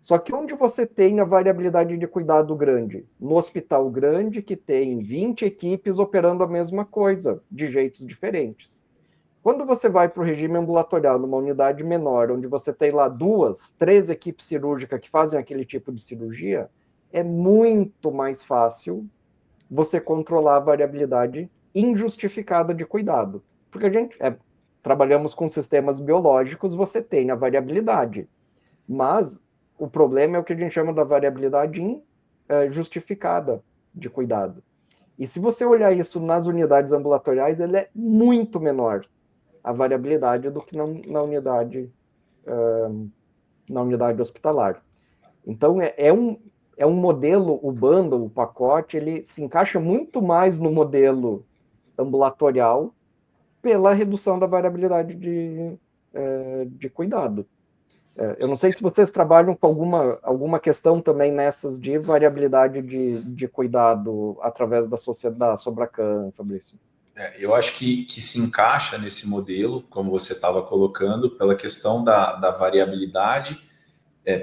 Só que onde você tem a variabilidade de cuidado grande? No hospital grande, que tem 20 equipes operando a mesma coisa, de jeitos diferentes. Quando você vai para o regime ambulatorial, numa unidade menor, onde você tem lá 2, 3 equipes cirúrgicas que fazem aquele tipo de cirurgia, é muito mais fácil você controlar a variabilidade injustificada de cuidado. Porque a gente trabalhamos com sistemas biológicos, você tem a variabilidade. Mas o problema é o que a gente chama da variabilidade injustificada de cuidado. E se você olhar isso nas unidades ambulatoriais, ele é muito menor a variabilidade do que na unidade hospitalar. Então, é um modelo, o bundle, o pacote, ele se encaixa muito mais no modelo ambulatorial pela redução da variabilidade de cuidado. Eu não sei se vocês trabalham com alguma questão também nessas de variabilidade de cuidado através da Sobracan, Fabrício. Eu acho que se encaixa nesse modelo, como você estava colocando, pela questão da variabilidade,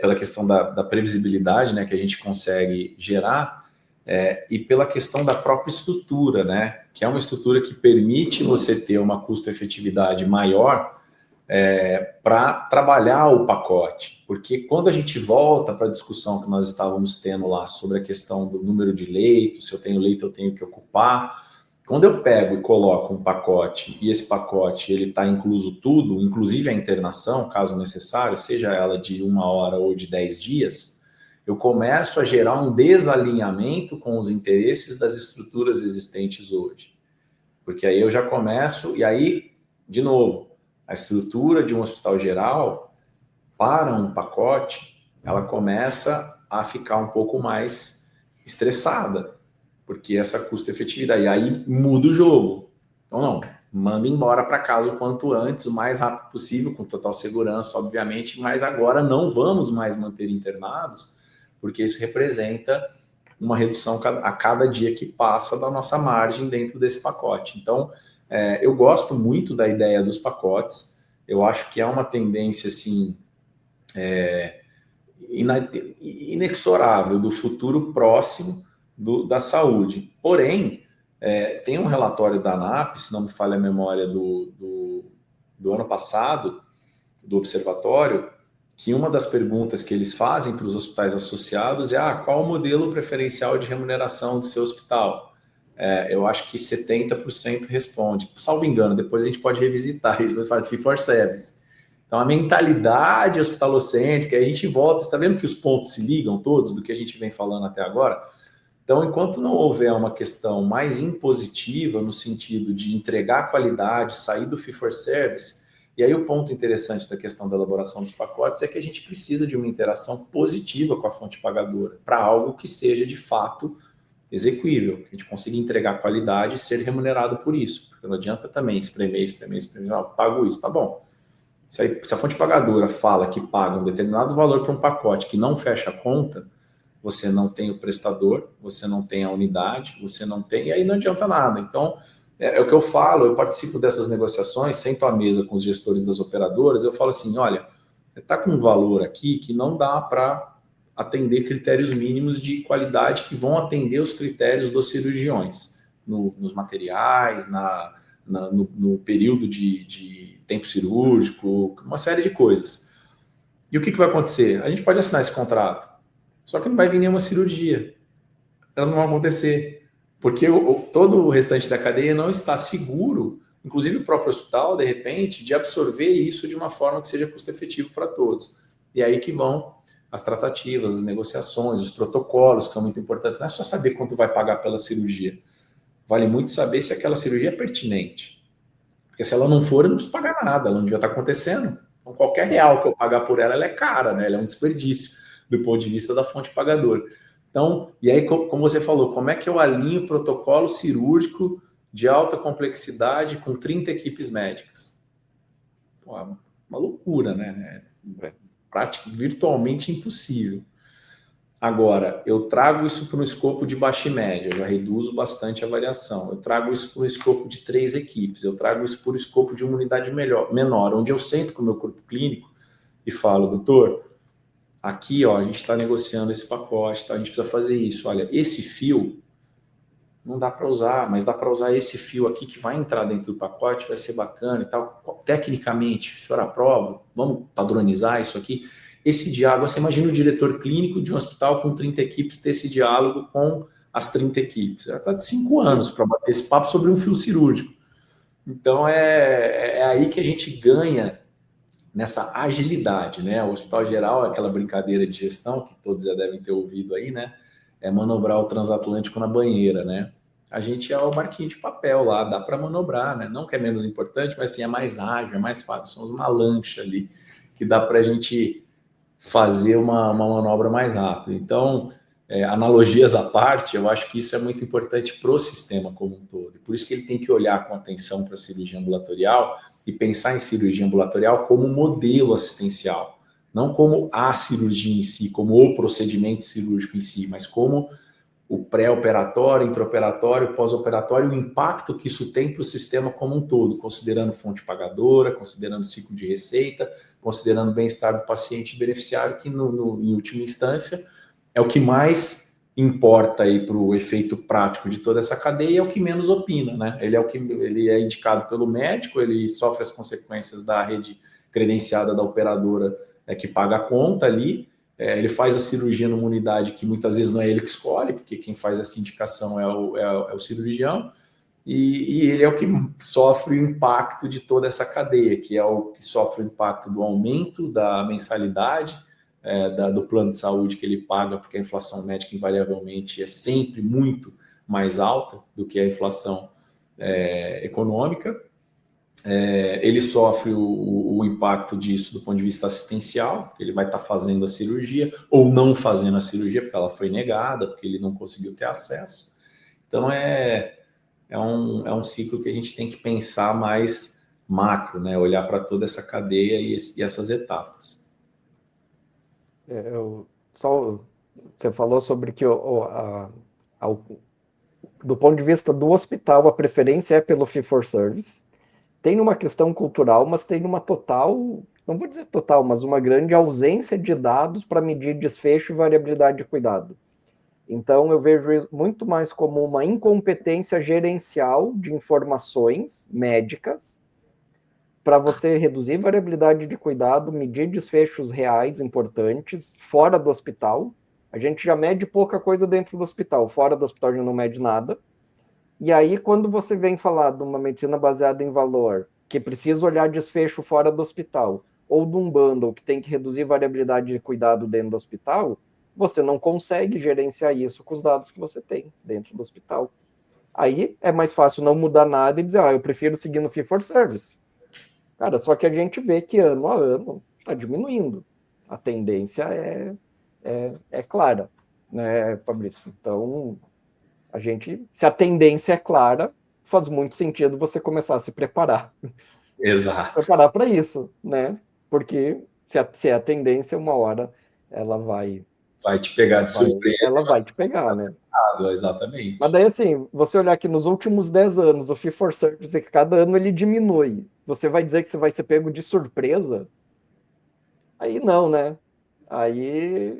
pela questão da previsibilidade, né, que a gente consegue gerar, e pela questão da própria estrutura, né, que é uma estrutura que permite você ter uma custo-efetividade maior para trabalhar o pacote. Porque quando a gente volta para a discussão que nós estávamos tendo lá sobre a questão do número de leitos, se eu tenho leito, eu tenho que ocupar. Quando eu pego e coloco um pacote, e esse pacote ele está incluso tudo, inclusive a internação, caso necessário, seja ela de 1 hora ou de 10 dias, eu começo a gerar um desalinhamento com os interesses das estruturas existentes hoje. Porque aí eu já começo, e aí, de novo, a estrutura de um hospital geral, para um pacote, ela começa a ficar um pouco mais estressada, porque essa custo-efetividade, aí muda o jogo. Então, não, manda embora para casa o quanto antes, o mais rápido possível, com total segurança, obviamente, mas agora não vamos mais manter internados, porque isso representa uma redução a cada dia que passa da nossa margem dentro desse pacote. Então, eu gosto muito da ideia dos pacotes, eu acho que é uma tendência, assim, inexorável do futuro próximo da saúde. Porém, tem um relatório da ANAP, se não me falha a memória, do ano passado, do observatório, que uma das perguntas que eles fazem para os hospitais associados é qual o modelo preferencial de remuneração do seu hospital? Eu acho que 70% responde. Salvo engano, depois a gente pode revisitar isso, mas fala fee for service. Então, a mentalidade hospitalocêntrica, a gente volta, você está vendo que os pontos se ligam todos do que a gente vem falando até agora? Então, enquanto não houver uma questão mais impositiva, no sentido de entregar qualidade, sair do fee for service, e aí o ponto interessante da questão da elaboração dos pacotes é que a gente precisa de uma interação positiva com a fonte pagadora, para algo que seja de fato execuível, que a gente consiga entregar qualidade e ser remunerado por isso, porque não adianta também espremer, pago isso, tá bom. Se a fonte pagadora fala que paga um determinado valor para um pacote que não fecha a conta, você não tem o prestador, você não tem a unidade, você não tem, e aí não adianta nada. Então, é o que eu falo, eu participo dessas negociações, sento à mesa com os gestores das operadoras, eu falo assim, olha, está com um valor aqui que não dá para atender critérios mínimos de qualidade que vão atender os critérios dos cirurgiões, nos materiais, no período de tempo cirúrgico, uma série de coisas. E o que vai acontecer? A gente pode assinar esse contrato, só que não vai vir nenhuma cirurgia. Elas não vão acontecer, porque todo o restante da cadeia não está seguro, inclusive o próprio hospital, de repente, de absorver isso de uma forma que seja custo-efetivo para todos. E aí que vão as tratativas, as negociações, os protocolos, que são muito importantes. Não é só saber quanto vai pagar pela cirurgia. Vale muito saber se aquela cirurgia é pertinente. Porque se ela não for, eu não preciso pagar nada, ela não devia estar acontecendo. Então, qualquer real que eu pagar por ela, ela é cara, né? Ela é um desperdício do ponto de vista da fonte pagadora. Então, e aí, como você falou, como é que eu alinho protocolo cirúrgico de alta complexidade com 30 equipes médicas? Pô, uma loucura, né? Virtualmente impossível. Agora, eu trago isso para um escopo de baixa e média, eu já reduzo bastante a variação. Eu trago isso para um escopo de 3 equipes, eu trago isso para o escopo de uma unidade menor, onde eu sento com o meu corpo clínico e falo, doutor, aqui ó, a gente está negociando esse pacote, tá? A gente precisa fazer isso. Olha, esse fio não dá para usar, mas dá para usar esse fio aqui que vai entrar dentro do pacote, vai ser bacana e tal. Tecnicamente, o senhor aprova? Vamos padronizar isso aqui? Esse diálogo, você imagina o diretor clínico de um hospital com 30 equipes ter esse diálogo com as 30 equipes. Já está de 5 anos para bater esse papo sobre um fio cirúrgico. Então, é aí que a gente ganha nessa agilidade, né? O Hospital Geral é aquela brincadeira de gestão que todos já devem ter ouvido aí, né? É manobrar o transatlântico na banheira, né? A gente é o barquinho de papel lá, dá para manobrar, né? Não que é menos importante, mas sim é mais ágil, é mais fácil. Somos uma lancha ali que dá para a gente fazer uma manobra mais rápida. Então, analogias à parte, eu acho que isso é muito importante para o sistema como um todo. Por isso que ele tem que olhar com atenção para a cirurgia ambulatorial e pensar em cirurgia ambulatorial como modelo assistencial, não como a cirurgia em si, como o procedimento cirúrgico em si, mas como o pré-operatório, intraoperatório, pós-operatório, o impacto que isso tem para o sistema como um todo, considerando fonte pagadora, considerando ciclo de receita, considerando o bem-estar do paciente e beneficiário, que em última instância é o que mais importa aí para o efeito prático de toda essa cadeia, é o que menos opina, né? Ele é indicado pelo médico, ele sofre as consequências da rede credenciada da operadora que paga a conta ali. Ele faz a cirurgia numa unidade que muitas vezes não é ele que escolhe, porque quem faz essa indicação é o cirurgião, e ele é o que sofre o impacto de toda essa cadeia, que é o que sofre o impacto do aumento da mensalidade, do plano de saúde que ele paga, porque a inflação médica invariavelmente é sempre muito mais alta do que a inflação econômica. Ele sofre o impacto disso do ponto de vista assistencial, ele vai estar fazendo a cirurgia ou não fazendo a cirurgia porque ela foi negada, porque ele não conseguiu ter acesso. Então, é um ciclo que a gente tem que pensar mais macro, né? Olhar para toda essa cadeia e essas etapas. Você falou sobre que do ponto de vista do hospital, a preferência é pelo fee for service. Tem uma questão cultural, mas tem uma total, não vou dizer total, mas uma grande ausência de dados para medir desfecho e variabilidade de cuidado. Então, eu vejo muito mais como uma incompetência gerencial de informações médicas para você reduzir variabilidade de cuidado, medir desfechos reais importantes fora do hospital. A gente já mede pouca coisa dentro do hospital, fora do hospital já não mede nada. E aí, quando você vem falar de uma medicina baseada em valor, que precisa olhar desfecho fora do hospital, ou de um bundle que tem que reduzir variabilidade de cuidado dentro do hospital, você não consegue gerenciar isso com os dados que você tem dentro do hospital. Aí é mais fácil não mudar nada e dizer, eu prefiro seguir no fee for service. Cara, só que a gente vê que ano a ano está diminuindo. A tendência é clara, né, Fabrício? Então, se a tendência é clara, faz muito sentido você começar a se preparar. Exato. Preparar para isso, né? Porque se é a tendência, uma hora ela vai te pegar de surpresa. Ela vai te pegar, né? Exatamente. Mas daí, assim, você olhar que nos últimos 10 anos, o fee for service, que cada ano ele diminui. Você vai dizer que você vai ser pego de surpresa? Aí não, né? Aí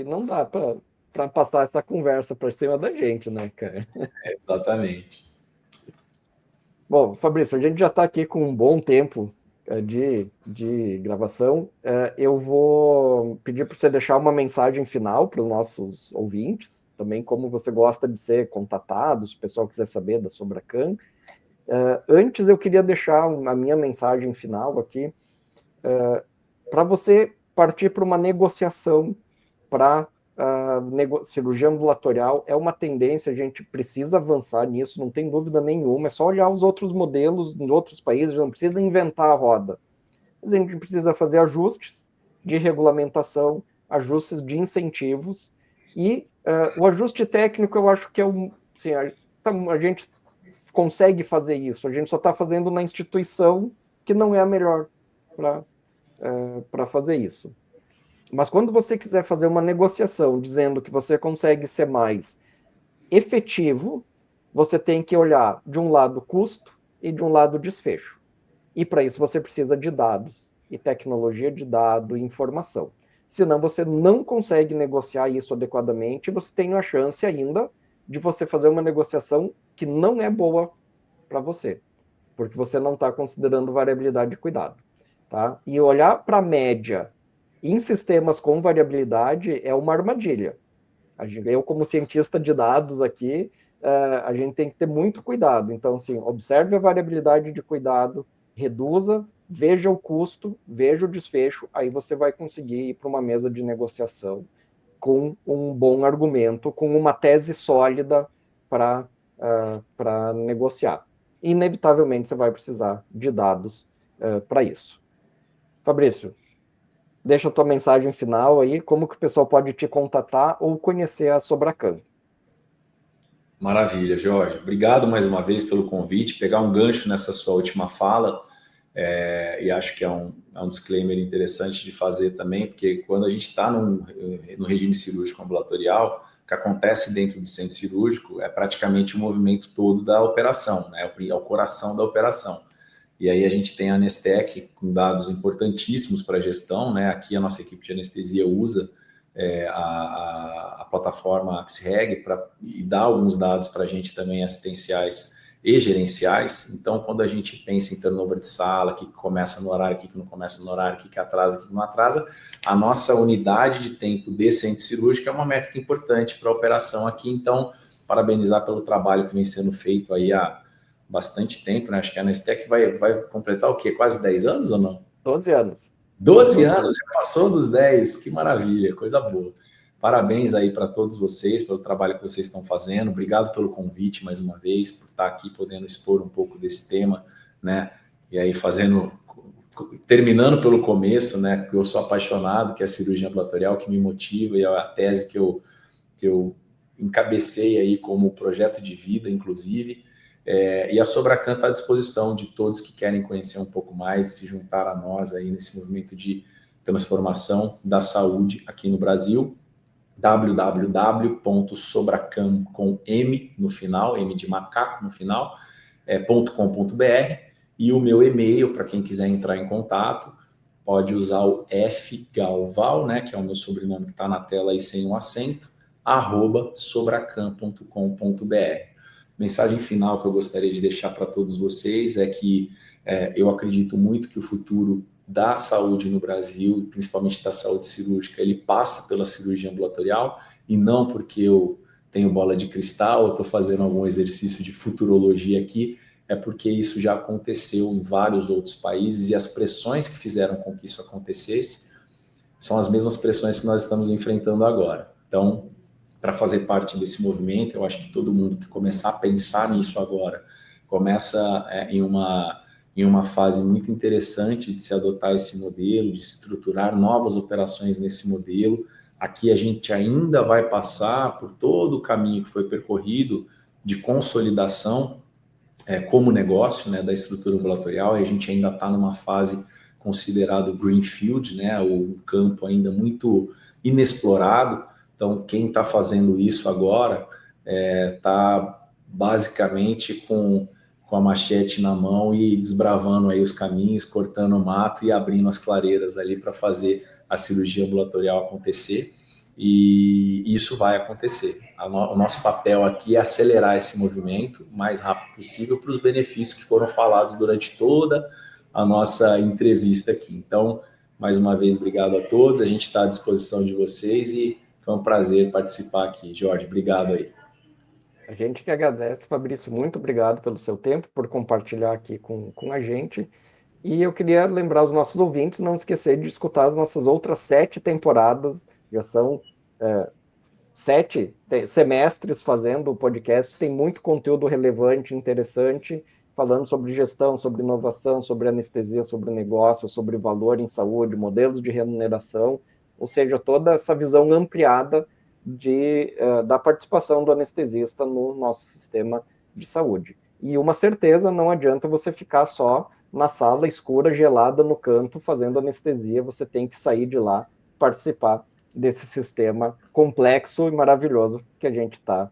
não dá para passar essa conversa por cima da gente, né, cara? Exatamente. Bom, Fabrício, a gente já está aqui com um bom tempo de gravação. Eu vou pedir para você deixar uma mensagem final para os nossos ouvintes, também como você gosta de ser contatado, se o pessoal quiser saber da Sobracan. Antes, eu queria deixar a minha mensagem final aqui para você partir para uma negociação para cirurgia ambulatorial é uma tendência, a gente precisa avançar nisso, não tem dúvida nenhuma, é só olhar os outros modelos em outros países, não precisa inventar a roda. Mas a gente precisa fazer ajustes de regulamentação, ajustes de incentivos, e o ajuste técnico eu acho que é assim, a gente consegue fazer isso, a gente só está fazendo na instituição que não é a melhor para fazer isso. Mas quando você quiser fazer uma negociação dizendo que você consegue ser mais efetivo, você tem que olhar de um lado custo e de um lado desfecho. E para isso você precisa de dados e tecnologia de dado e informação. Senão você não consegue negociar isso adequadamente e você tem a chance ainda de você fazer uma negociação que não é boa para você, porque você não está considerando variabilidade de cuidado. Tá? E olhar para a média em sistemas com variabilidade é uma armadilha. Eu, como cientista de dados aqui, a gente tem que ter muito cuidado. Então, assim, observe a variabilidade de cuidado, reduza, veja o custo, veja o desfecho, aí você vai conseguir ir para uma mesa de negociação com um bom argumento, com uma tese sólida para negociar. Inevitavelmente, você vai precisar de dados para isso. Fabrício, deixa a tua mensagem final aí, como que o pessoal pode te contatar ou conhecer a Sobracam. Maravilha, Jorge. Obrigado mais uma vez pelo convite. Pegar um gancho nessa sua última fala, e acho que é um disclaimer interessante de fazer também, porque quando a gente está no regime cirúrgico ambulatorial, o que acontece dentro do centro cirúrgico é praticamente o movimento todo da operação, né? É o coração da operação. E aí a gente tem a Anestec com dados importantíssimos para a gestão, né? Aqui a nossa equipe de anestesia usa a plataforma AXREG e dá alguns dados para a gente também assistenciais e gerenciais. Então, quando a gente pensa em turnover de sala, que começa no horário, que não começa no horário, que atrasa, que não atrasa, a nossa unidade de tempo de centro cirúrgico é uma métrica importante para a operação aqui. Então, parabenizar pelo trabalho que vem sendo feito aí há bastante tempo, né? Acho que a Anestec vai completar o quê? Quase 10 anos ou não? 12 anos. 12 anos, já passou dos 10, que maravilha, coisa boa. Parabéns aí para todos vocês, pelo trabalho que vocês estão fazendo. Obrigado pelo convite mais uma vez, por estar aqui podendo expor um pouco desse tema, né? E aí terminando pelo começo, né? Eu sou apaixonado, que é a cirurgia ambulatorial, que me motiva, e é a tese que eu encabecei aí como projeto de vida, inclusive. E a Sobracam está à disposição de todos que querem conhecer um pouco mais, se juntar a nós aí nesse movimento de transformação da saúde aqui no Brasil. www.sobracam com M no final, M de macaco no final, .com.br, e o meu e-mail para quem quiser entrar em contato pode usar o fgalval, né, que é o meu sobrenome que está na tela aí sem um acento, @sobracam.com.br. Mensagem final que eu gostaria de deixar para todos vocês é que eu acredito muito que o futuro da saúde no Brasil, principalmente da saúde cirúrgica, ele passa pela cirurgia ambulatorial, e não porque eu tenho bola de cristal, ou estou fazendo algum exercício de futurologia aqui, é porque isso já aconteceu em vários outros países, e as pressões que fizeram com que isso acontecesse são as mesmas pressões que nós estamos enfrentando agora. Então, para fazer parte desse movimento, eu acho que todo mundo que começar a pensar nisso agora, começa em uma fase muito interessante de se adotar esse modelo, de estruturar novas operações nesse modelo. Aqui a gente ainda vai passar por todo o caminho que foi percorrido de consolidação como negócio, né, da estrutura ambulatorial, e a gente ainda está numa fase considerado greenfield, né, um campo ainda muito inexplorado. Então, quem está fazendo isso agora está basicamente com a machete na mão e desbravando aí os caminhos, cortando o mato e abrindo as clareiras ali para fazer a cirurgia ambulatorial acontecer. E isso vai acontecer. O nosso papel aqui é acelerar esse movimento o mais rápido possível para os benefícios que foram falados durante toda a nossa entrevista aqui. Então, mais uma vez, obrigado a todos. A gente está à disposição de vocês e foi um prazer participar aqui. Jorge, obrigado aí. A gente que agradece, Fabrício, muito obrigado pelo seu tempo, por compartilhar aqui com a gente. E eu queria lembrar os nossos ouvintes, não esquecer de escutar as nossas outras 7 temporadas, já são semestres fazendo o podcast, tem muito conteúdo relevante, interessante, falando sobre gestão, sobre inovação, sobre anestesia, sobre negócio, sobre valor em saúde, modelos de remuneração, ou seja, toda essa visão ampliada da participação do anestesista no nosso sistema de saúde. E uma certeza, não adianta você ficar só na sala escura, gelada, no canto, fazendo anestesia, você tem que sair de lá, participar desse sistema complexo e maravilhoso que a gente está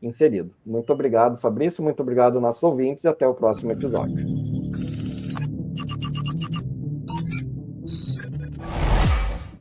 inserido. Muito obrigado, Fabrício, muito obrigado aos nossos ouvintes e até o próximo episódio.